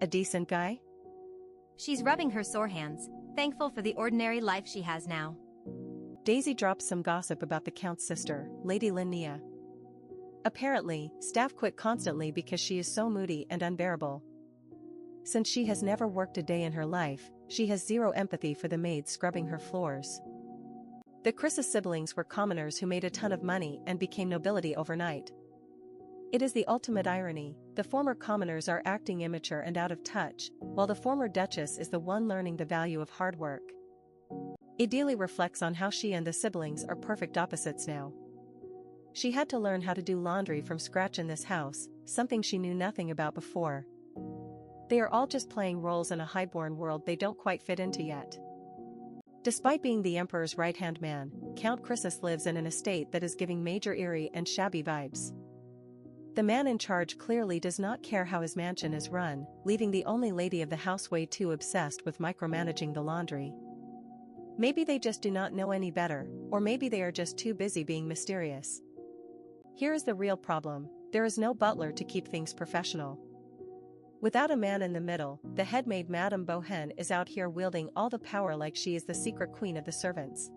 a decent guy. She's rubbing her sore hands, thankful for the ordinary life she has now. Daisy drops some gossip about the Count's sister, Lady Linnea. Apparently, staff quit constantly because she is so moody and unbearable. Since she has never worked a day in her life, she has zero empathy for the maid scrubbing her floors. The Chrysis siblings were commoners who made a ton of money and became nobility overnight. It is the ultimate irony, the former commoners are acting immature and out of touch, while the former Duchess is the one learning the value of hard work. Idili reflects on how she and the siblings are perfect opposites now. She had to learn how to do laundry from scratch in this house, something she knew nothing about before. They are all just playing roles in a highborn world they don't quite fit into yet. Despite being the Emperor's right-hand man, Count Chrysis lives in an estate that is giving major eerie and shabby vibes. The man in charge clearly does not care how his mansion is run, leaving the only lady of the house way too obsessed with micromanaging the laundry. Maybe they just do not know any better, or maybe they are just too busy being mysterious. Here is the real problem, there is no butler to keep things professional. Without a man in the middle, the head maid Madame Bohan is out here wielding all the power like she is the secret queen of the servants.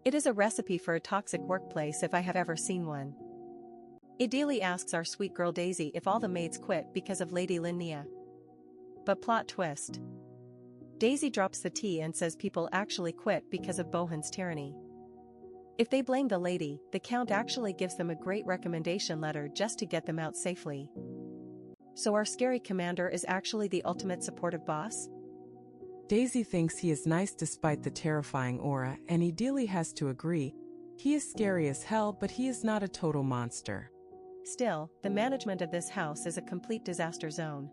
It is a recipe for a toxic workplace if I have ever seen one. Idili asks our sweet girl Daisy if all the maids quit because of Lady Linnea. But plot twist. Daisy drops the tea and says people actually quit because of Bohan's tyranny. If they blame the lady, the Count actually gives them a great recommendation letter just to get them out safely. So our scary commander is actually the ultimate supportive boss? Daisy thinks he is nice despite the terrifying aura, and Idili has to agree. He is scary as hell, but he is not a total monster. Still, the management of this house is a complete disaster zone.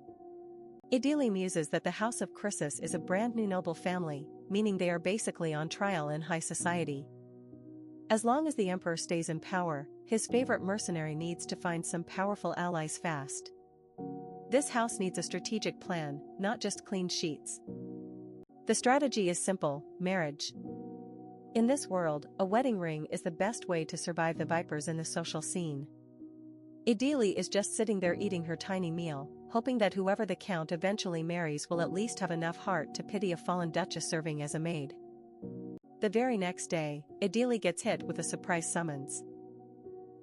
Idili muses that the House of Chrysis is a brand new noble family, meaning they are basically on trial in high society. As long as the Emperor stays in power, his favorite mercenary needs to find some powerful allies fast. This house needs a strategic plan, not just clean sheets. The strategy is simple: marriage. In this world, a wedding ring is the best way to survive the vipers in the social scene. Idili is just sitting there eating her tiny meal, hoping that whoever the Count eventually marries will at least have enough heart to pity a fallen Duchess serving as a maid. The very next day, Idili gets hit with a surprise summons.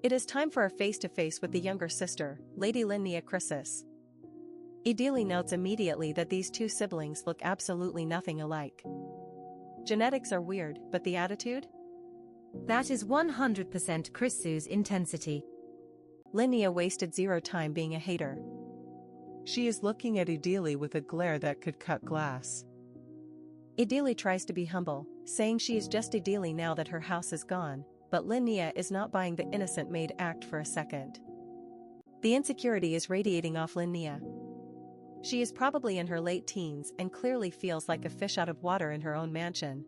It is time for a face-to-face with the younger sister, Lady Linnea Chrysis. Idili notes immediately that these two siblings look absolutely nothing alike. Genetics are weird, but the attitude? That is 100% Chrysu's intensity. Linnea wasted zero time being a hater. She is looking at Idili with a glare that could cut glass. Idili tries to be humble, saying she is just Idili now that her house is gone, but Linnea is not buying the innocent maid act for a second. The insecurity is radiating off Linnea. She is probably in her late teens and clearly feels like a fish out of water in her own mansion.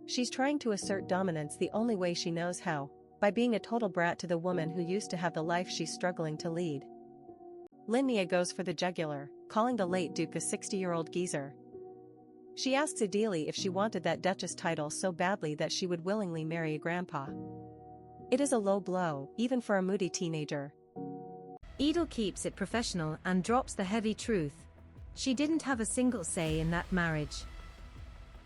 She's trying to assert dominance the only way she knows how, by being a total brat to the woman who used to have the life she's struggling to lead. Linnea goes for the jugular, calling the late Duke a 60-year-old geezer. She asks Idili if she wanted that Duchess title so badly that she would willingly marry a grandpa. It is a low blow, even for a moody teenager. Edel keeps it professional and drops the heavy truth. She didn't have a single say in that marriage.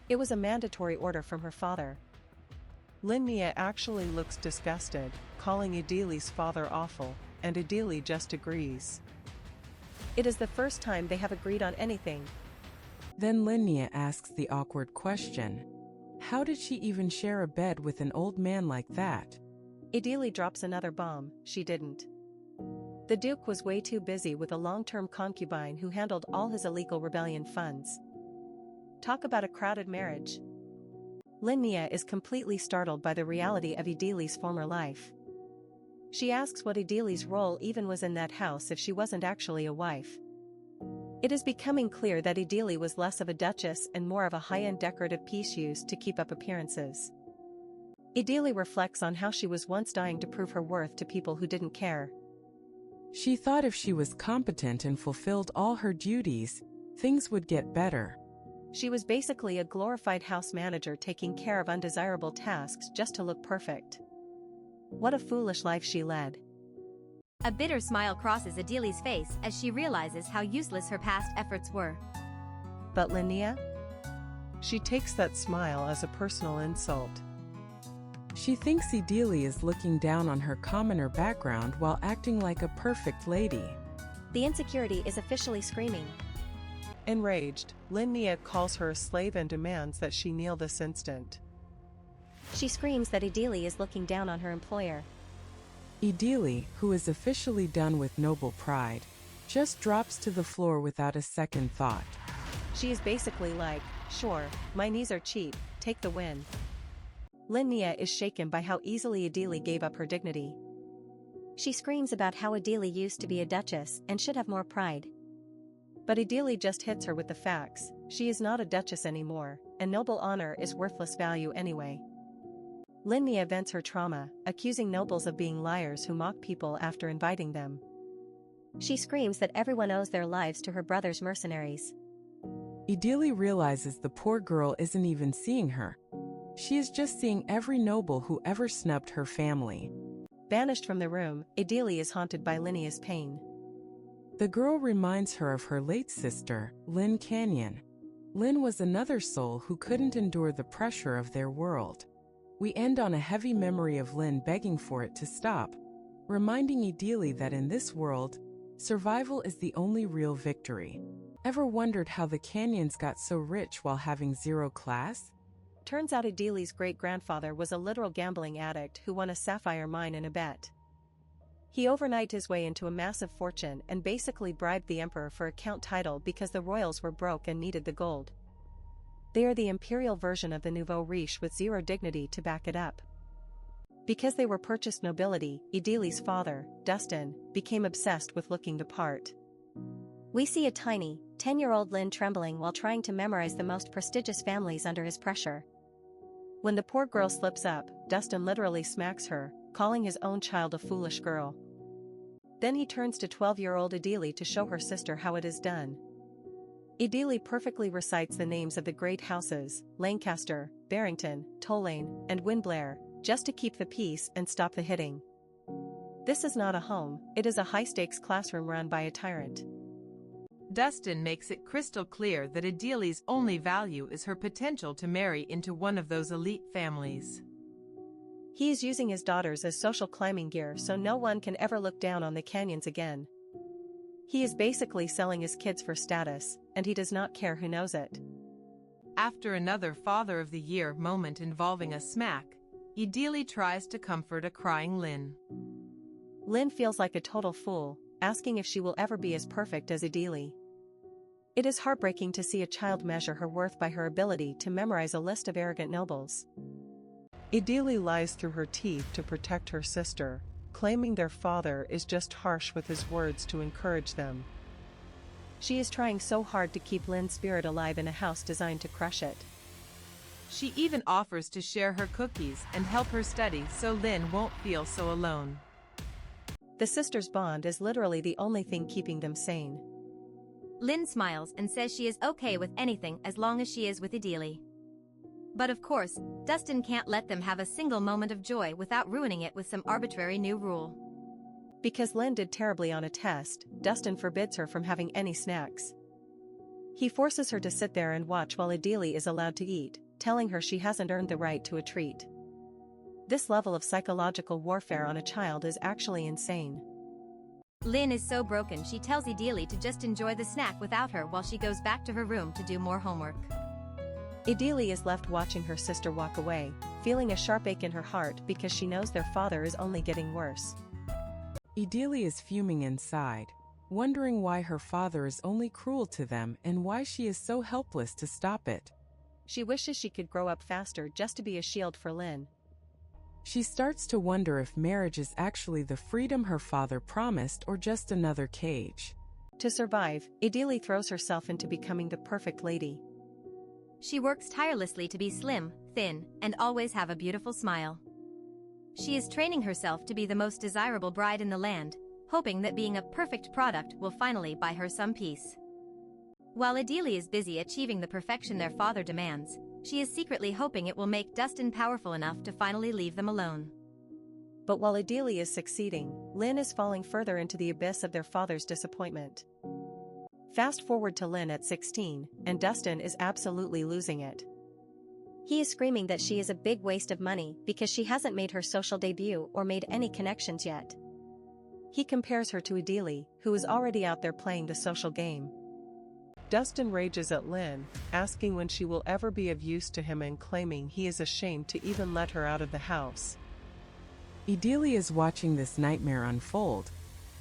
It was a mandatory order from her father. Linnea actually looks disgusted, calling Idili's father awful, and Idili just agrees. It is the first time they have agreed on anything. Then Linnea asks the awkward question. How did she even share a bed with an old man like that? Idili drops another bomb, she didn't. The Duke was way too busy with a long-term concubine who handled all his illegal rebellion funds. Talk about a crowded marriage. Linnea is completely startled by the reality of Idili's former life. She asks what Idili's role even was in that house if she wasn't actually a wife. It is becoming clear that Idili was less of a duchess and more of a high-end decorative piece used to keep up appearances. Idili reflects on how she was once dying to prove her worth to people who didn't care. She thought if she was competent and fulfilled all her duties, things would get better. She was basically a glorified house manager taking care of undesirable tasks just to look perfect. What a foolish life she led. A bitter smile crosses Idili's face as she realizes how useless her past efforts were. But Linnea? She takes that smile as a personal insult. She thinks Idili is looking down on her commoner background while acting like a perfect lady. The insecurity is officially screaming. Enraged, Linnea calls her a slave and demands that she kneel this instant. She screams that Idili is looking down on her employer. Idili, who is officially done with noble pride, just drops to the floor without a second thought. She is basically like, sure, my knees are cheap, take the win. Linnea is shaken by how easily Idili gave up her dignity. She screams about how Idili used to be a duchess and should have more pride. But Idili just hits her with the facts. She is not a duchess anymore, and noble honor is worthless value anyway. Linnea vents her trauma, accusing nobles of being liars who mock people after inviting them. She screams that everyone owes their lives to her brother's mercenaries. Idili realizes the poor girl isn't even seeing her. She is just seeing every noble who ever snubbed her family. Banished from the room, Idili is haunted by Linnea's pain. The girl reminds her of her late sister, Lynn Canyon. Lynn was another soul who couldn't endure the pressure of their world. We end on a heavy memory of Lynn begging for it to stop, reminding Idili that in this world, survival is the only real victory. Ever wondered how the Canyons got so rich while having zero class? Turns out Idili's great-grandfather was a literal gambling addict who won a sapphire mine in a bet. He overnight his way into a massive fortune and basically bribed the emperor for a count title because the royals were broke and needed the gold. They are the imperial version of the nouveau riche with zero dignity to back it up. Because they were purchased nobility, Idili's father, Dustin, became obsessed with looking the part. We see a tiny, 10-year-old Lynn trembling while trying to memorize the most prestigious families under his pressure. When the poor girl slips up, Dustin literally smacks her, calling his own child a foolish girl. Then he turns to 12-year-old Idili to show her sister how it is done. Idili perfectly recites the names of the great houses, Lancaster, Barrington, Tollane, and Wynblair, just to keep the peace and stop the hitting. This is not a home, it is a high-stakes classroom run by a tyrant. Dustin makes it crystal clear that Idili's only value is her potential to marry into one of those elite families. He is using his daughters as social climbing gear so no one can ever look down on the Canyons again. He is basically selling his kids for status, and he does not care who knows it. After another Father of the Year moment involving a smack, Idili tries to comfort a crying Lynn. Lynn feels like a total fool, asking if she will ever be as perfect as Idili. It is heartbreaking to see a child measure her worth by her ability to memorize a list of arrogant nobles. Idili lies through her teeth to protect her sister, claiming their father is just harsh with his words to encourage them. She is trying so hard to keep Lin's spirit alive in a house designed to crush it. She even offers to share her cookies and help her study so Lin won't feel so alone. The sisters' bond is literally the only thing keeping them sane. Lin smiles and says she is okay with anything as long as she is with Ideally. But of course, Dustin can't let them have a single moment of joy without ruining it with some arbitrary new rule. Because Lin did terribly on a test, Dustin forbids her from having any snacks. He forces her to sit there and watch while Ideally is allowed to eat, telling her she hasn't earned the right to a treat. This level of psychological warfare on a child is actually insane. Lin is so broken she tells Ideally to just enjoy the snack without her while she goes back to her room to do more homework. Ideally is left watching her sister walk away, feeling a sharp ache in her heart because she knows their father is only getting worse. Ideally is fuming inside, wondering why her father is only cruel to them and why she is so helpless to stop it. She wishes she could grow up faster just to be a shield for Lin. She starts to wonder if marriage is actually the freedom her father promised or just another cage. To survive, Ideally throws herself into becoming the perfect lady. She works tirelessly to be slim, thin, and always have a beautiful smile. She is training herself to be the most desirable bride in the land, hoping that being a perfect product will finally buy her some peace. While Ideally is busy achieving the perfection their father demands, she is secretly hoping it will make Dustin powerful enough to finally leave them alone. But while Ideally is succeeding, Lin is falling further into the abyss of their father's disappointment. Fast forward to Lin at 16, and Dustin is absolutely losing it. He is screaming that she is a big waste of money because she hasn't made her social debut or made any connections yet. He compares her to Ideally, who is already out there playing the social game. Dustin rages at Lin, asking when she will ever be of use to him and claiming he is ashamed to even let her out of the house. Ideally is watching this nightmare unfold,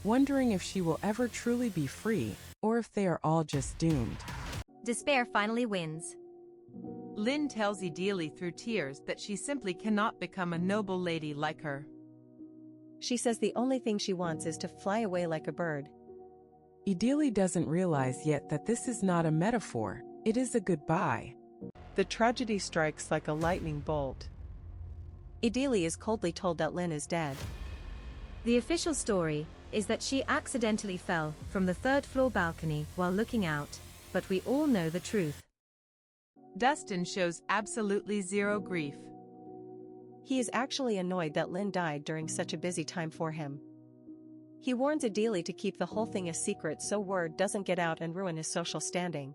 wondering if she will ever truly be free, or if they are all just doomed. Despair finally wins. Lin tells Ideally through tears that she simply cannot become a noble lady like her. She says the only thing she wants is to fly away like a bird. Ideally doesn't realize yet that this is not a metaphor, it is a goodbye. The tragedy strikes like a lightning bolt. Ideally is coldly told that Lin is dead. The official story is that she accidentally fell from the third-floor balcony while looking out, but we all know the truth. Dustin shows absolutely zero grief. He is actually annoyed that Lin died during such a busy time for him. He warns Ideally to keep the whole thing a secret so word doesn't get out and ruin his social standing.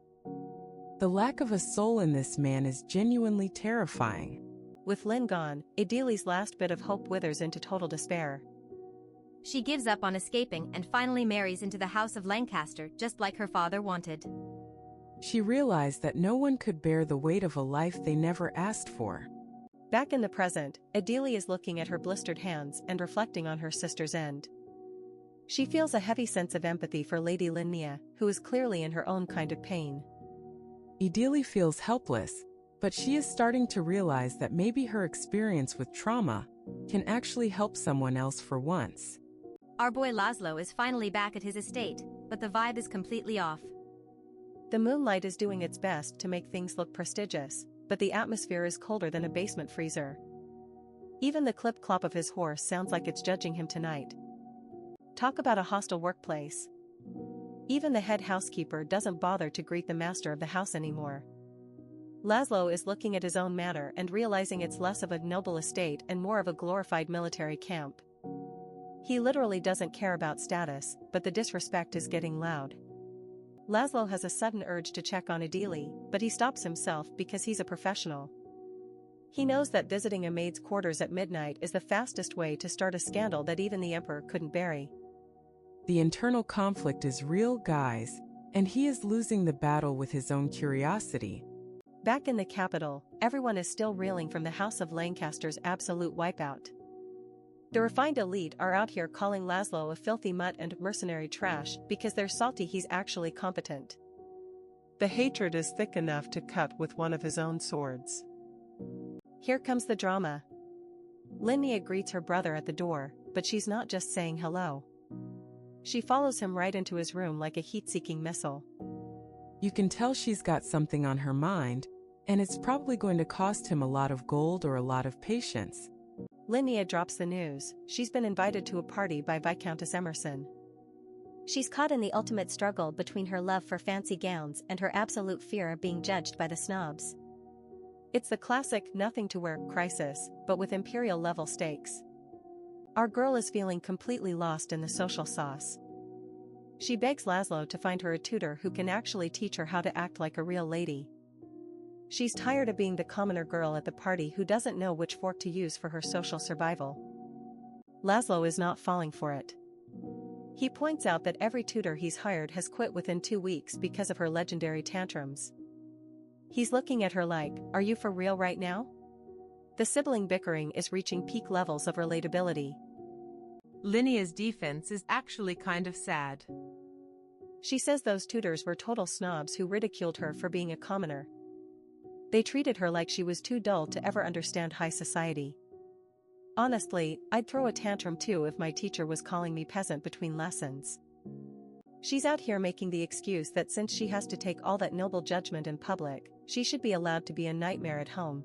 The lack of a soul in this man is genuinely terrifying. With Lin gone, Ideally's last bit of hope withers into total despair. She gives up on escaping and finally marries into the House of Lancaster just like her father wanted. She realized that no one could bear the weight of a life they never asked for. Back in the present, Ideally is looking at her blistered hands and reflecting on her sister's end. She feels a heavy sense of empathy for Lady Linnea, who is clearly in her own kind of pain. Ideally feels helpless, but she is starting to realize that maybe her experience with trauma can actually help someone else for once. Our boy Laszlo is finally back at his estate, but the vibe is completely off. The moonlight is doing its best to make things look prestigious, but the atmosphere is colder than a basement freezer. Even the clip-clop of his horse sounds like it's judging him tonight. Talk about a hostile workplace. Even the head housekeeper doesn't bother to greet the master of the house anymore. Laszlo is looking at his own manor and realizing it's less of a noble estate and more of a glorified military camp. He literally doesn't care about status, but the disrespect is getting loud. Laszlo has a sudden urge to check on Ideally, but he stops himself because he's a professional. He knows that visiting a maid's quarters at midnight is the fastest way to start a scandal that even the emperor couldn't bury. The internal conflict is real, guys, and he is losing the battle with his own curiosity. Back in the capital, everyone is still reeling from the House of Lancaster's absolute wipeout. The refined elite are out here calling Laszlo a filthy mutt and mercenary trash because they're salty he's actually competent. The hatred is thick enough to cut with one of his own swords. Here comes the drama. Linnea greets her brother at the door, but she's not just saying hello. She follows him right into his room like a heat-seeking missile. You can tell she's got something on her mind, and it's probably going to cost him a lot of gold or a lot of patience. Linnea drops the news. She's been invited to a party by Viscountess Emerson. She's caught in the ultimate struggle between her love for fancy gowns and her absolute fear of being judged by the snobs. It's the classic nothing-to-wear crisis, but with imperial-level stakes. Our girl is feeling completely lost in the social sauce. She begs Laszlo to find her a tutor who can actually teach her how to act like a real lady. She's tired of being the commoner girl at the party who doesn't know which fork to use for her social survival. Laszlo is not falling for it. He points out that every tutor he's hired has quit within 2 weeks because of her legendary tantrums. He's looking at her like, "Are you for real right now?" The sibling bickering is reaching peak levels of relatability. Linnea's defense is actually kind of sad. She says those tutors were total snobs who ridiculed her for being a commoner. They treated her like she was too dull to ever understand high society. Honestly, I'd throw a tantrum too if my teacher was calling me peasant between lessons. She's out here making the excuse that since she has to take all that noble judgment in public, she should be allowed to be a nightmare at home.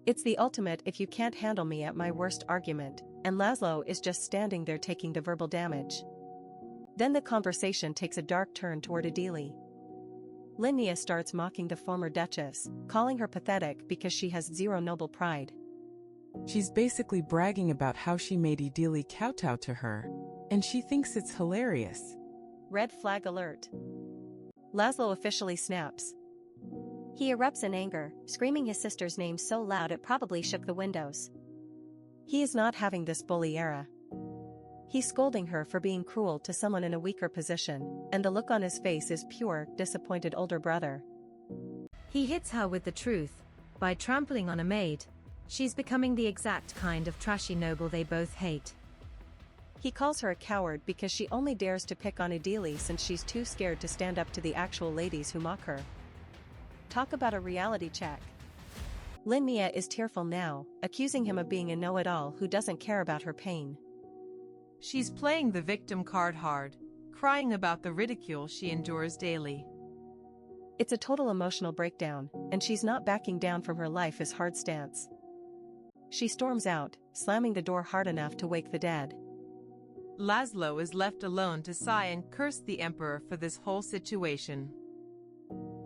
It's the ultimate if you can't handle me at my worst argument, and Laszlo is just standing there taking the verbal damage. Then the conversation takes a dark turn toward Adili. Linnea starts mocking the former Duchess, calling her pathetic because she has zero noble pride. She's basically bragging about how she made Adili kowtow to her, and she thinks it's hilarious. Red flag alert. Laszlo officially snaps. He erupts in anger, screaming his sister's name so loud it probably shook the windows. He is not having this bully era. He's scolding her for being cruel to someone in a weaker position, and the look on his face is pure, disappointed older brother. He hits her with the truth. By trampling on a maid, she's becoming the exact kind of trashy noble they both hate. He calls her a coward because she only dares to pick on Adili since she's too scared to stand up to the actual ladies who mock her. Talk about a reality check. Linnea is tearful now, accusing him of being a know-it-all who doesn't care about her pain. She's playing the victim card hard, crying about the ridicule she endures daily. It's a total emotional breakdown, and she's not backing down from her life as hard stance. She storms out, slamming the door hard enough to wake the dead. Laszlo is left alone to sigh and curse the emperor for this whole situation.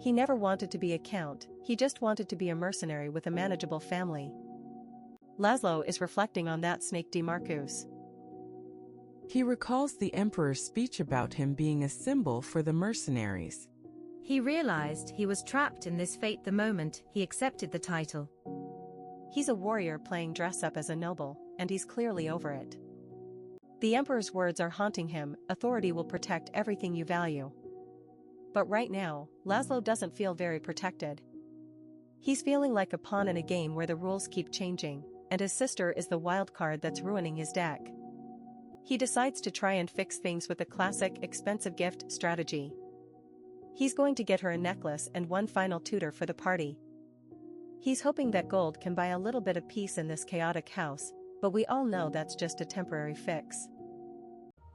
He never wanted to be a count, he just wanted to be a mercenary with a manageable family. Laszlo is reflecting on that snake DeMarcus. He recalls the emperor's speech about him being a symbol for the mercenaries. He realized he was trapped in this fate the moment he accepted the title. He's a warrior playing dress-up as a noble, and he's clearly over it. The emperor's words are haunting him, authority will protect everything you value. But right now, Laszlo doesn't feel very protected. He's feeling like a pawn in a game where the rules keep changing, and his sister is the wild card that's ruining his deck. He decides to try and fix things with the classic expensive gift strategy. He's going to get her a necklace and one final tutor for the party. He's hoping that gold can buy a little bit of peace in this chaotic house, but we all know that's just a temporary fix.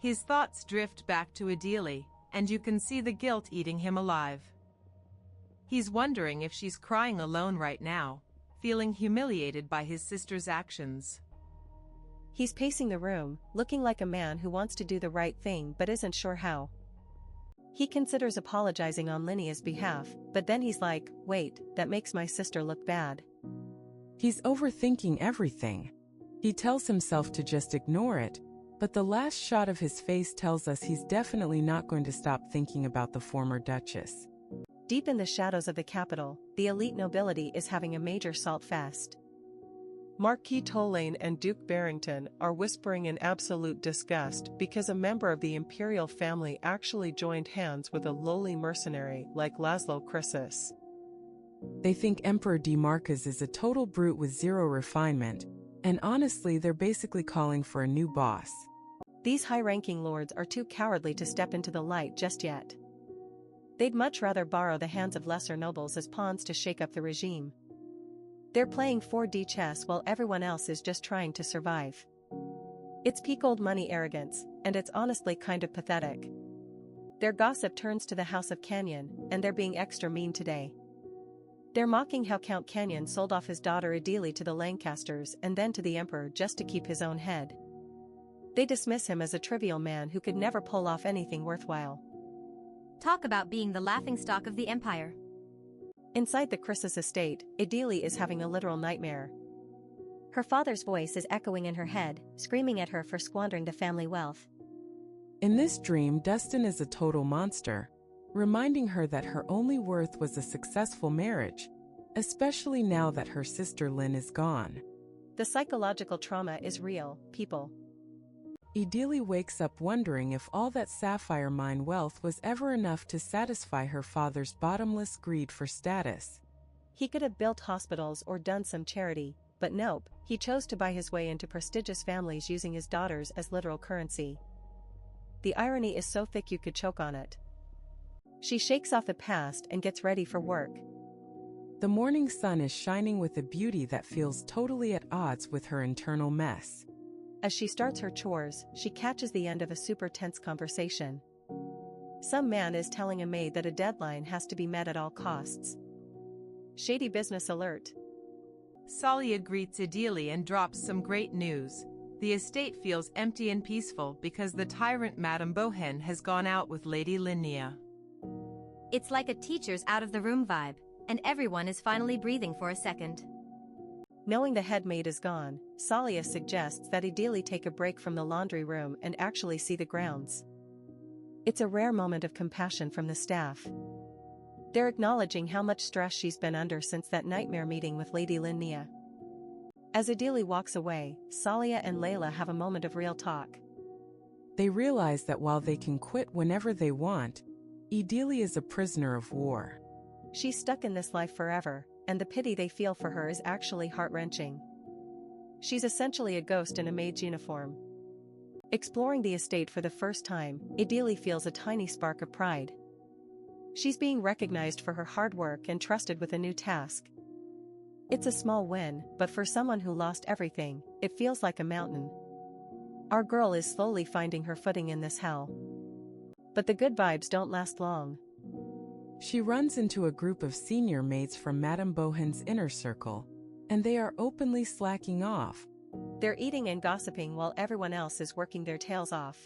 His thoughts drift back to Adili, and you can see the guilt eating him alive. He's wondering if she's crying alone right now, feeling humiliated by his sister's actions. He's pacing the room, looking like a man who wants to do the right thing but isn't sure how. He considers apologizing on Linnea's behalf, but then he's like, wait, that makes my sister look bad. He's overthinking everything. He tells himself to just ignore it, but the last shot of his face tells us he's definitely not going to stop thinking about the former Duchess. Deep in the shadows of the capital, the elite nobility is having a major salt fest. Marquis Tolane and Duke Barrington are whispering in absolute disgust because a member of the imperial family actually joined hands with a lowly mercenary like Laszlo Krisis. They think Emperor DeMarcus is a total brute with zero refinement, and honestly they're basically calling for a new boss. These high-ranking lords are too cowardly to step into the light just yet. They'd much rather borrow the hands of lesser nobles as pawns to shake up the regime. They're playing 4D chess while everyone else is just trying to survive. It's peak old money arrogance, and it's honestly kind of pathetic. Their gossip turns to the House of Canyon, and they're being extra mean today. They're mocking how Count Canyon sold off his daughter Adele to the Lancasters and then to the Emperor just to keep his own head. They dismiss him as a trivial man who could never pull off anything worthwhile. Talk about being the laughingstock of the empire. Inside the Chris's estate, Adele is having a literal nightmare. Her father's voice is echoing in her head, screaming at her for squandering the family wealth. In this dream, Dustin is a total monster, reminding her that her only worth was a successful marriage, especially now that her sister Lynn is gone. The psychological trauma is real, people. Adele wakes up wondering if all that sapphire mine wealth was ever enough to satisfy her father's bottomless greed for status. He could have built hospitals or done some charity, but nope, he chose to buy his way into prestigious families using his daughters as literal currency. The irony is so thick you could choke on it. She shakes off the past and gets ready for work. The morning sun is shining with a beauty that feels totally at odds with her internal mess. As she starts her chores, she catches the end of a super tense conversation. Some man is telling a maid that a deadline has to be met at all costs. Shady business alert. Salia greets Adele and drops some great news. The estate feels empty and peaceful because the tyrant Madame Bohen has gone out with Lady Linnea. It's like a teacher's out-of-the-room vibe, and everyone is finally breathing for a second. Knowing the head maid is gone, Salia suggests that Adele take a break from the laundry room and actually see the grounds. It's a rare moment of compassion from the staff. They're acknowledging how much stress she's been under since that nightmare meeting with Lady Linnea. As Adele walks away, Salia and Layla have a moment of real talk. They realize that while they can quit whenever they want, Adele is a prisoner of war. She's stuck in this life forever, and the pity they feel for her is actually heart-wrenching. She's essentially a ghost in a maid's uniform. Exploring the estate for the first time, Adele feels a tiny spark of pride. She's being recognized for her hard work and trusted with a new task. It's a small win, but for someone who lost everything, it feels like a mountain. Our girl is slowly finding her footing in this hell. But the good vibes don't last long. She runs into a group of senior maids from Madame Bohen's inner circle, and they are openly slacking off. They're eating and gossiping while everyone else is working their tails off.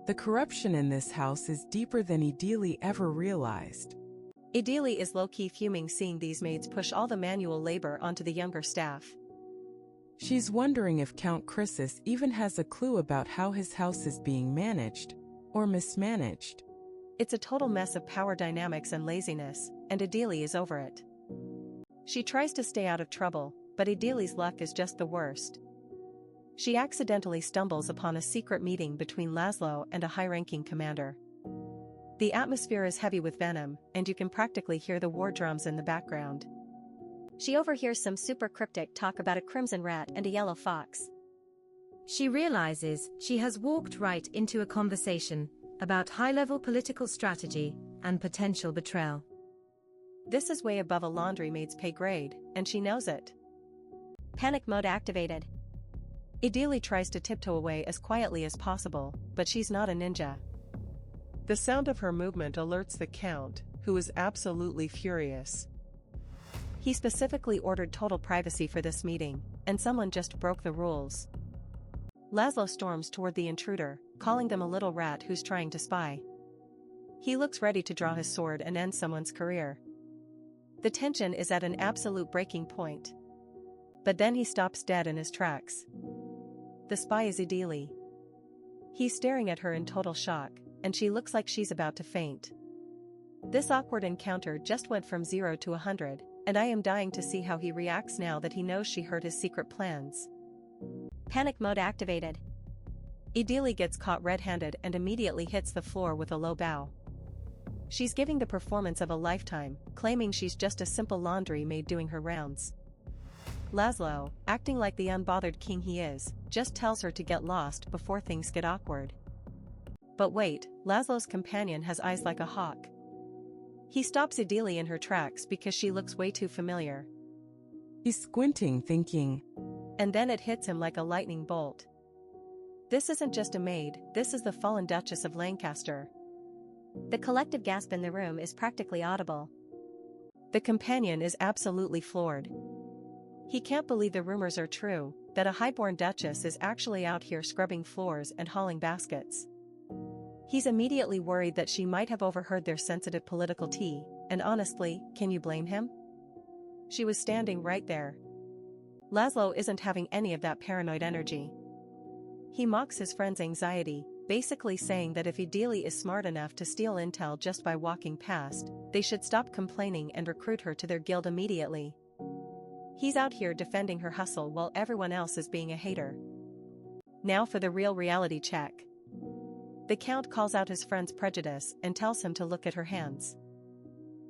The corruption in this house is deeper than Adele ever realized. Adele is low-key fuming seeing these maids push all the manual labor onto the younger staff. She's wondering if Count Chrysis even has a clue about how his house is being managed, or mismanaged. It's a total mess of power dynamics and laziness, and Adele is over it. She tries to stay out of trouble, but Adele's luck is just the worst. She accidentally stumbles upon a secret meeting between Laszlo and a high-ranking commander. The atmosphere is heavy with venom, and you can practically hear the war drums in the background. She overhears some super cryptic talk about a crimson rat and a yellow fox. She realizes she has walked right into a conversation about high-level political strategy and potential betrayal. This is way above a laundry maid's pay grade, and she knows it. Panic mode activated. Adele tries to tiptoe away as quietly as possible, but she's not a ninja. The sound of her movement alerts the Count, who is absolutely furious. He specifically ordered total privacy for this meeting, and someone just broke the rules. Laszlo storms toward the intruder, calling them a little rat who's trying to spy. He looks ready to draw his sword and end someone's career. The tension is at an absolute breaking point. But then he stops dead in his tracks. The spy is Adele. He's staring at her in total shock, and she looks like she's about to faint. This awkward encounter just went from 0 to 100, and I am dying to see how he reacts now that he knows she heard his secret plans. Panic mode activated. Adele gets caught red-handed and immediately hits the floor with a low bow. She's giving the performance of a lifetime, claiming she's just a simple laundry maid doing her rounds. Laszlo, acting like the unbothered king he is, just tells her to get lost before things get awkward. But wait, Laszlo's companion has eyes like a hawk. He stops Adele in her tracks because she looks way too familiar. He's squinting, thinking. And then it hits him like a lightning bolt. This isn't just a maid, this is the fallen Duchess of Lancaster. The collective gasp in the room is practically audible. The companion is absolutely floored. He can't believe the rumors are true, that a highborn duchess is actually out here scrubbing floors and hauling baskets. He's immediately worried that she might have overheard their sensitive political tea, and honestly, can you blame him? She was standing right there. Laszlo isn't having any of that paranoid energy. He mocks his friend's anxiety, basically saying that if Idili is smart enough to steal intel just by walking past, they should stop complaining and recruit her to their guild immediately. He's out here defending her hustle while everyone else is being a hater. Now for the real reality check. The Count calls out his friend's prejudice and tells him to look at her hands.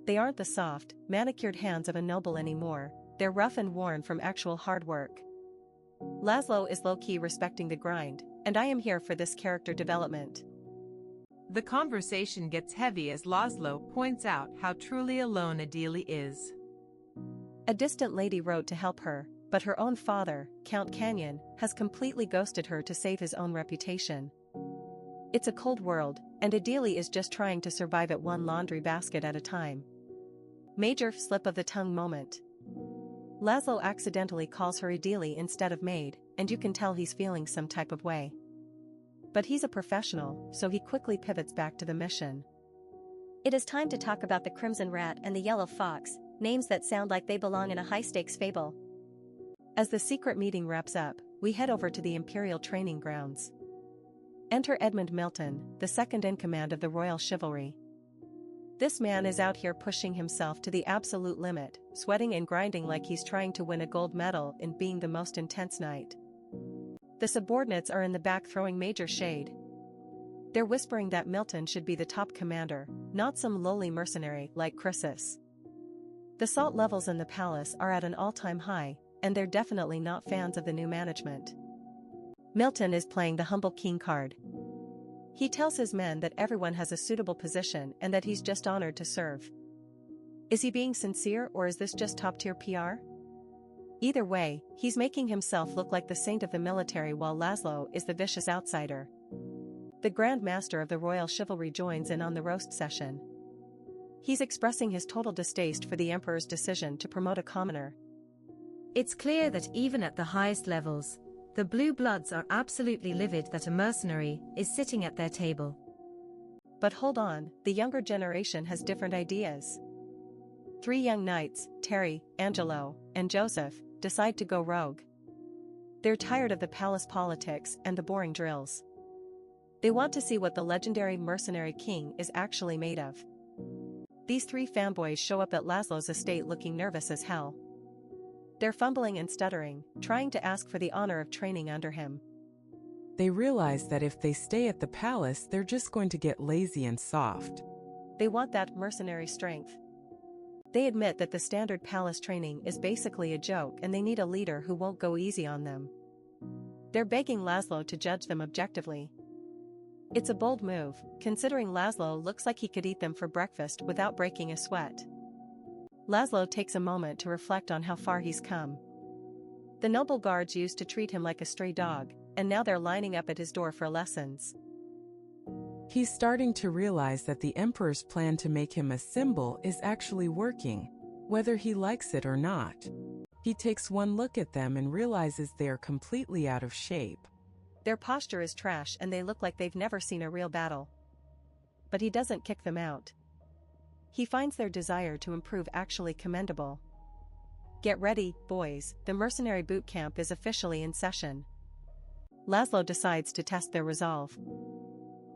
They aren't the soft, manicured hands of a noble anymore, they're rough and worn from actual hard work. Laszlo is low-key respecting the grind, and I am here for this character development. The conversation gets heavy as Laszlo points out how truly alone Idili is. A distant lady wrote to help her, but her own father, Count Canyon, has completely ghosted her to save his own reputation. It's a cold world, and Idili is just trying to survive at one laundry basket at a time. Major slip of the tongue moment. Laszlo accidentally calls her Idili instead of Maid, and you can tell he's feeling some type of way. But he's a professional, so he quickly pivots back to the mission. It is time to talk about the Crimson Rat and the Yellow Fox, names that sound like they belong in a high-stakes fable. As the secret meeting wraps up, we head over to the Imperial training grounds. Enter Edmund Milton, the second in command of the Royal Chivalry. This man is out here pushing himself to the absolute limit, sweating and grinding like he's trying to win a gold medal in being the most intense knight. The subordinates are in the back throwing major shade. They're whispering that Milton should be the top commander, not some lowly mercenary like Chrysis. The salt levels in the palace are at an all-time high, and they're definitely not fans of the new management. Milton is playing the humble king card. He tells his men that everyone has a suitable position and that he's just honored to serve. Is he being sincere or is this just top-tier PR? Either way, he's making himself look like the saint of the military while Laszlo is the vicious outsider. The Grand Master of the Royal Chivalry joins in on the roast session. He's expressing his total distaste for the Emperor's decision to promote a commoner. It's clear that even at the highest levels, the blue bloods are absolutely livid that a mercenary is sitting at their table. But hold on, the younger generation has different ideas. 3 young knights, Terry, Angelo, and Joseph, decide to go rogue. They're tired of the palace politics and the boring drills. They want to see what the legendary mercenary king is actually made of. These 3 fanboys show up at Laszlo's estate looking nervous as hell. They're fumbling and stuttering, trying to ask for the honor of training under him. They realize that if they stay at the palace, they're just going to get lazy and soft. They want that mercenary strength. They admit that the standard palace training is basically a joke and they need a leader who won't go easy on them. They're begging Laszlo to judge them objectively. It's a bold move, considering Laszlo looks like he could eat them for breakfast without breaking a sweat. Laszlo takes a moment to reflect on how far he's come. The noble guards used to treat him like a stray dog, and now they're lining up at his door for lessons. He's starting to realize that the Emperor's plan to make him a symbol is actually working, whether he likes it or not. He takes one look at them and realizes they are completely out of shape. Their posture is trash and they look like they've never seen a real battle. But he doesn't kick them out. He finds their desire to improve actually commendable. Get ready, boys, the mercenary boot camp is officially in session. Laszlo decides to test their resolve.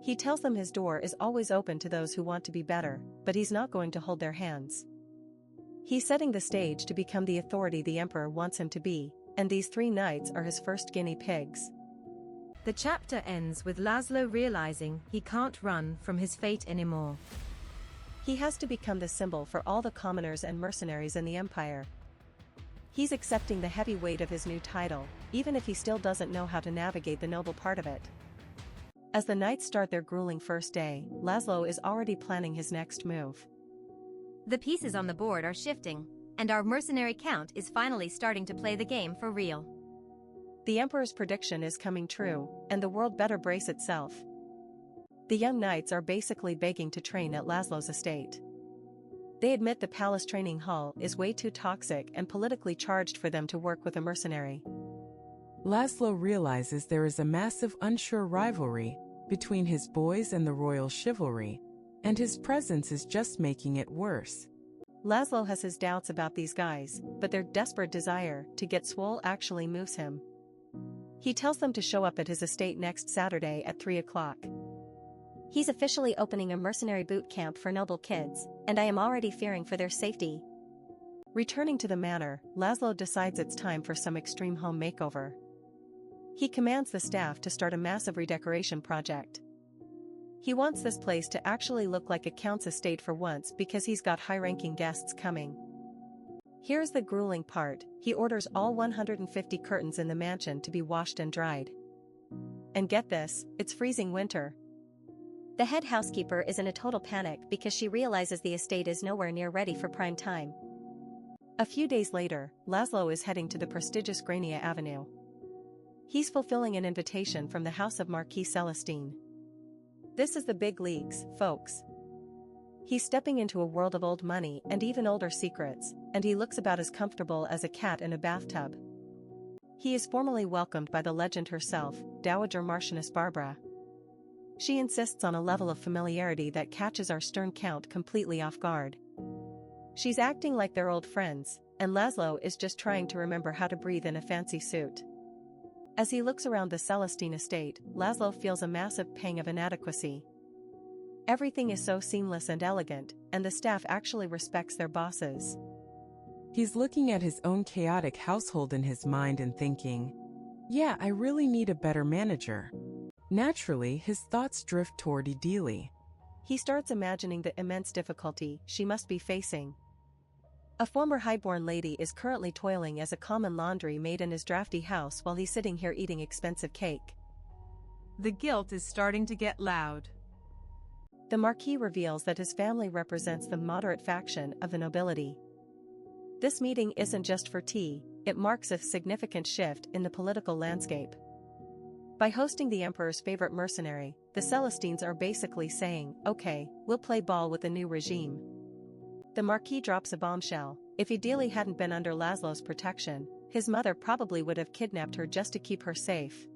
He tells them his door is always open to those who want to be better, but he's not going to hold their hands. He's setting the stage to become the authority the Emperor wants him to be, and these 3 knights are his first guinea pigs. The chapter ends with Laszlo realizing he can't run from his fate anymore. He has to become the symbol for all the commoners and mercenaries in the Empire. He's accepting the heavy weight of his new title, even if he still doesn't know how to navigate the noble part of it. As the knights start their grueling first day, Laszlo is already planning his next move. The pieces on the board are shifting. and our mercenary count is finally starting to play the game for real. The Emperor's prediction is coming true, and the world better brace itself. The young knights are basically begging to train at Laszlo's estate. They admit the palace training hall is way too toxic and politically charged for them to work with a mercenary. Laszlo realizes there is a massive unsure rivalry between his boys and the royal chivalry, and his presence is just making it worse. Laszlo has his doubts about these guys, but their desperate desire to get swole actually moves him. He tells them to show up at his estate next Saturday at 3 o'clock. He's officially opening a mercenary boot camp for noble kids, and I am already fearing for their safety. Returning to the manor, Laszlo decides it's time for some extreme home makeover. He commands the staff to start a massive redecoration project. He wants this place to actually look like a count's estate for once because he's got high-ranking guests coming. Here's the grueling part: he orders all 150 curtains in the mansion to be washed and dried. And get this, it's freezing winter. The head housekeeper is in a total panic because she realizes the estate is nowhere near ready for prime time. A few days later, Laszlo is heading to the prestigious Grania Avenue. He's fulfilling an invitation from the house of Marquis Celestine. This is the big leagues, folks. He's stepping into a world of old money and even older secrets, and he looks about as comfortable as a cat in a bathtub. He is formally welcomed by the legend herself, Dowager Marchioness Barbara. She insists on a level of familiarity that catches our stern count completely off guard. She's acting like they're old friends, and Laszlo is just trying to remember how to breathe in a fancy suit. As he looks around the Celestine estate, Laszlo feels a massive pang of inadequacy. Everything is so seamless and elegant, and the staff actually respects their bosses. He's looking at his own chaotic household in his mind and thinking, yeah, I really need a better manager. Naturally, his thoughts drift toward Idili. He starts imagining the immense difficulty she must be facing. A former highborn lady is currently toiling as a common laundry maid in his drafty house while he's sitting here eating expensive cake. The guilt is starting to get loud. The Marquis reveals that his family represents the moderate faction of the nobility. This meeting isn't just for tea, it marks a significant shift in the political landscape. By hosting the Emperor's favorite mercenary, the Celestines are basically saying, okay, we'll play ball with the new regime. The Marquis drops a bombshell: if Idili hadn't been under Laszlo's protection, his mother probably would have kidnapped her just to keep her safe.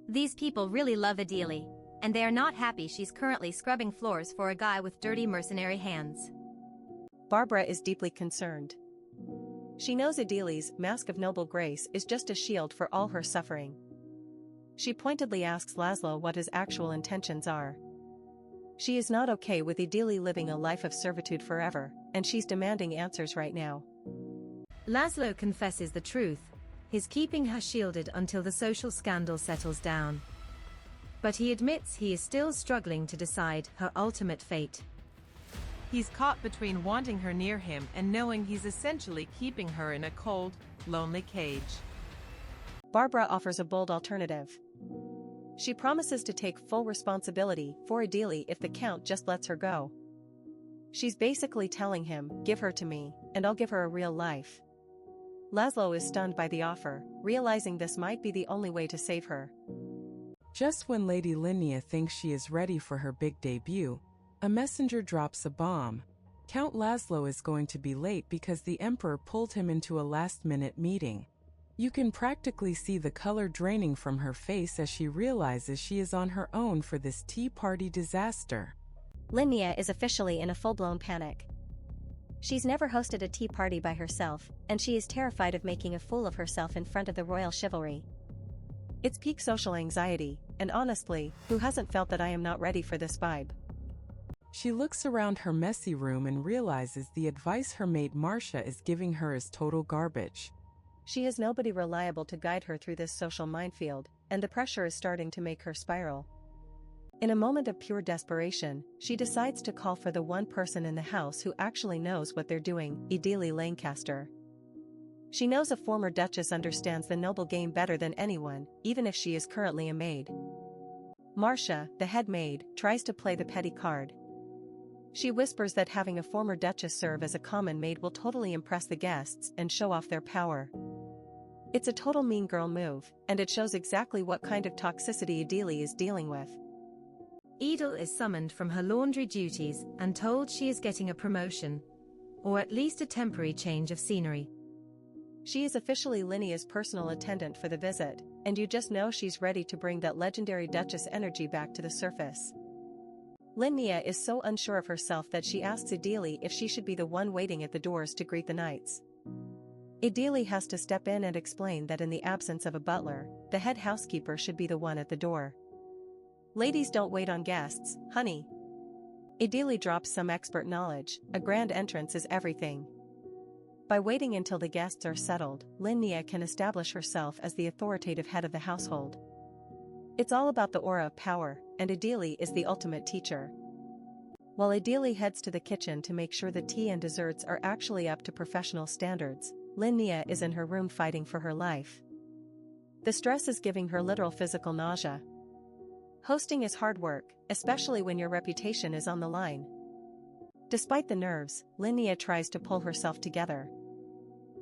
These people really love Idili, and they are not happy she's currently scrubbing floors for a guy with dirty mercenary hands. Barbara is deeply concerned. She knows Idili's mask of noble grace is just a shield for all her suffering. She pointedly asks Laszlo what his actual intentions are. She is not okay with Idili living a life of servitude forever, and she's demanding answers right now. Laszlo confesses the truth: he's keeping her shielded until the social scandal settles down. But he admits he is still struggling to decide her ultimate fate. He's caught between wanting her near him and knowing he's essentially keeping her in a cold, lonely cage. Barbara offers a bold alternative. She promises to take full responsibility for Idili if the Count just lets her go. She's basically telling him, give her to me, and I'll give her a real life. Laszlo is stunned by the offer, realizing this might be the only way to save her. Just when Lady Linnea thinks she is ready for her big debut, a messenger drops a bomb. Count Laszlo is going to be late because the Emperor pulled him into a last-minute meeting. You can practically see the color draining from her face as she realizes she is on her own for this tea party disaster. Linnea is officially in a full-blown panic. She's never hosted a tea party by herself, and she is terrified of making a fool of herself in front of the royal chivalry. It's peak social anxiety, and honestly, who hasn't felt that I am not ready for this vibe? She looks around her messy room and realizes the advice her maid Marcia is giving her is total garbage. She has nobody reliable to guide her through this social minefield, and the pressure is starting to make her spiral. In a moment of pure desperation, she decides to call for the one person in the house who actually knows what they're doing, Idili Lancaster. She knows a former Duchess understands the noble game better than anyone, even if she is currently a maid. Marcia, the head maid, tries to play the petty card. She whispers that having a former Duchess serve as a common maid will totally impress the guests and show off their power. It's a total mean girl move, and it shows exactly what kind of toxicity Adili is dealing with. Edel is summoned from her laundry duties and told she is getting a promotion, or at least a temporary change of scenery. She is officially Linnea's personal attendant for the visit, and you just know she's ready to bring that legendary Duchess energy back to the surface. Linnea is so unsure of herself that she asks Adili if she should be the one waiting at the doors to greet the knights. Adili has to step in and explain that in the absence of a butler, the head housekeeper should be the one at the door. Ladies don't wait on guests, honey. Adili drops some expert knowledge, a grand entrance is everything. By waiting until the guests are settled, Linnea can establish herself as the authoritative head of the household. It's all about the aura of power, and Adili is the ultimate teacher. While Adili heads to the kitchen to make sure the tea and desserts are actually up to professional standards, Linnea is in her room fighting for her life. The stress is giving her literal physical nausea. Hosting is hard work, especially when your reputation is on the line. Despite the nerves, Linnea tries to pull herself together.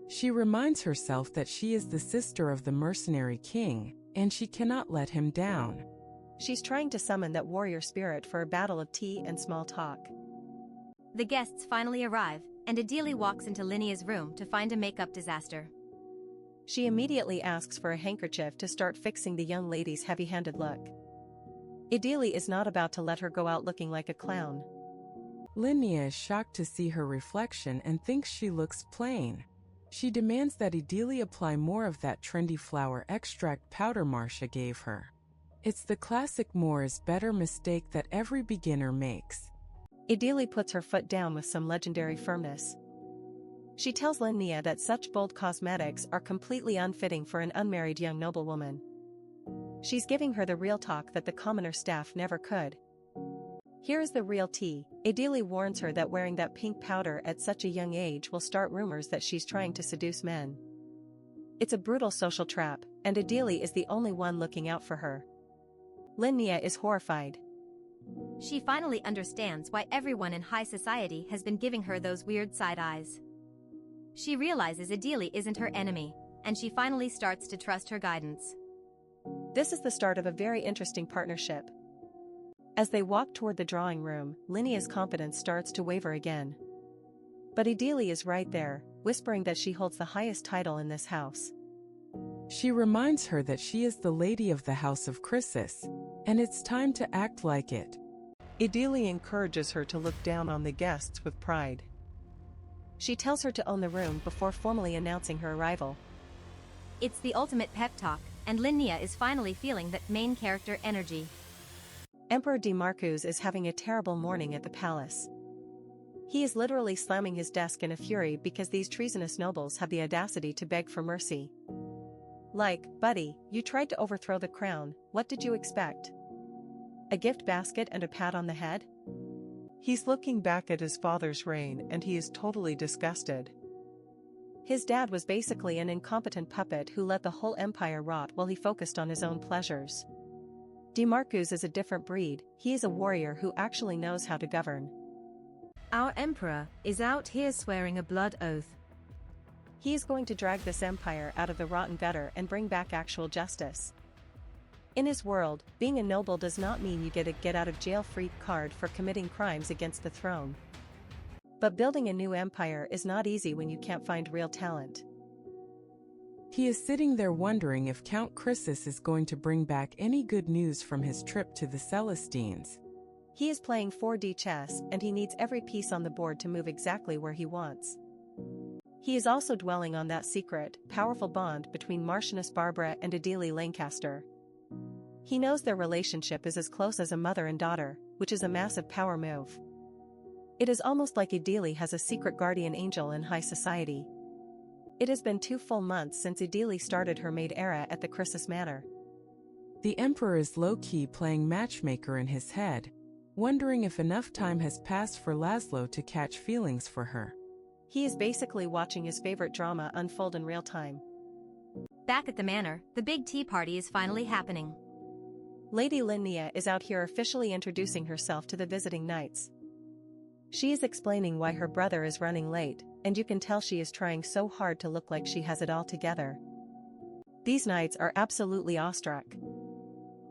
She reminds herself that she is the sister of the Mercenary King, and she cannot let him down. She's trying to summon that warrior spirit for a battle of tea and small talk. The guests finally arrive, and Adili walks into Linnea's room to find a makeup disaster. She immediately asks for a handkerchief to start fixing the young lady's heavy-handed look. Adili is not about to let her go out looking like a clown. Linnea is shocked to see her reflection and thinks she looks plain. She demands that Adili apply more of that trendy flower extract powder Marcia gave her. It's the classic more is better mistake that every beginner makes. Adili puts her foot down with some legendary firmness. She tells Linnea that such bold cosmetics are completely unfitting for an unmarried young noblewoman. She's giving her the real talk that the commoner staff never could. Here is the real tea. Adili warns her that wearing that pink powder at such a young age will start rumors that she's trying to seduce men. It's a brutal social trap, and Adili is the only one looking out for her. Linnea is horrified. She finally understands why everyone in high society has been giving her those weird side eyes. She realizes Adili isn't her enemy, and she finally starts to trust her guidance. This is the start of a very interesting partnership. As they walk toward the drawing room, Linnea's confidence starts to waver again. But Adili is right there, whispering that she holds the highest title in this house. She reminds her that she is the lady of the House of Chrysis, and it's time to act like it. Adili encourages her to look down on the guests with pride. She tells her to own the room before formally announcing her arrival. It's the ultimate pep talk, and Linnea is finally feeling that main character energy. Emperor DeMarcus is having a terrible morning at the palace. He is literally slamming his desk in a fury because these treasonous nobles have the audacity to beg for mercy. Like, buddy, you tried to overthrow the crown, what did you expect? A gift basket and a pat on the head? He's looking back at his father's reign and he is totally disgusted. His dad was basically an incompetent puppet who let the whole empire rot while he focused on his own pleasures. DeMarcus is a different breed, he is a warrior who actually knows how to govern. Our emperor is out here swearing a blood oath. He is going to drag this empire out of the rotten gutter and bring back actual justice. In his world, being a noble does not mean you get a get-out-of-jail-free card for committing crimes against the throne. But building a new empire is not easy when you can't find real talent. He is sitting there wondering if Count Chrysis is going to bring back any good news from his trip to the Celestines. He is playing 4D chess and he needs every piece on the board to move exactly where he wants. He is also dwelling on that secret, powerful bond between Marchioness Barbara and Adili Lancaster. He knows their relationship is as close as a mother and daughter, which is a massive power move. It is almost like Adili has a secret guardian angel in high society. It has been 2 full months since Adili started her maid era at the Chrysis Manor. The Emperor is low-key playing matchmaker in his head, wondering if enough time has passed for Laszlo to catch feelings for her. He is basically watching his favorite drama unfold in real time. Back at the manor, the big tea party is finally happening. Lady Linnea is out here officially introducing herself to the visiting knights. She is explaining why her brother is running late, and you can tell she is trying so hard to look like she has it all together. These knights are absolutely awestruck.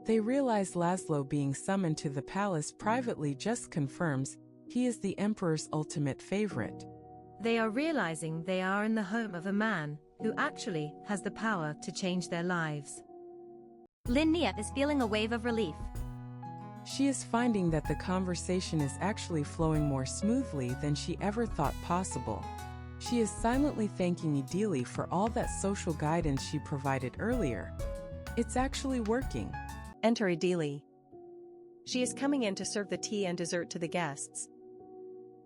They realize Laszlo being summoned to the palace privately just confirms he is the emperor's ultimate favorite. They are realizing they are in the home of a man who actually has the power to change their lives. Lin Nia is feeling a wave of relief. She is finding that the conversation is actually flowing more smoothly than she ever thought possible. She is silently thanking Idili for all that social guidance she provided earlier. It's actually working. Enter Idili. She is coming in to serve the tea and dessert to the guests.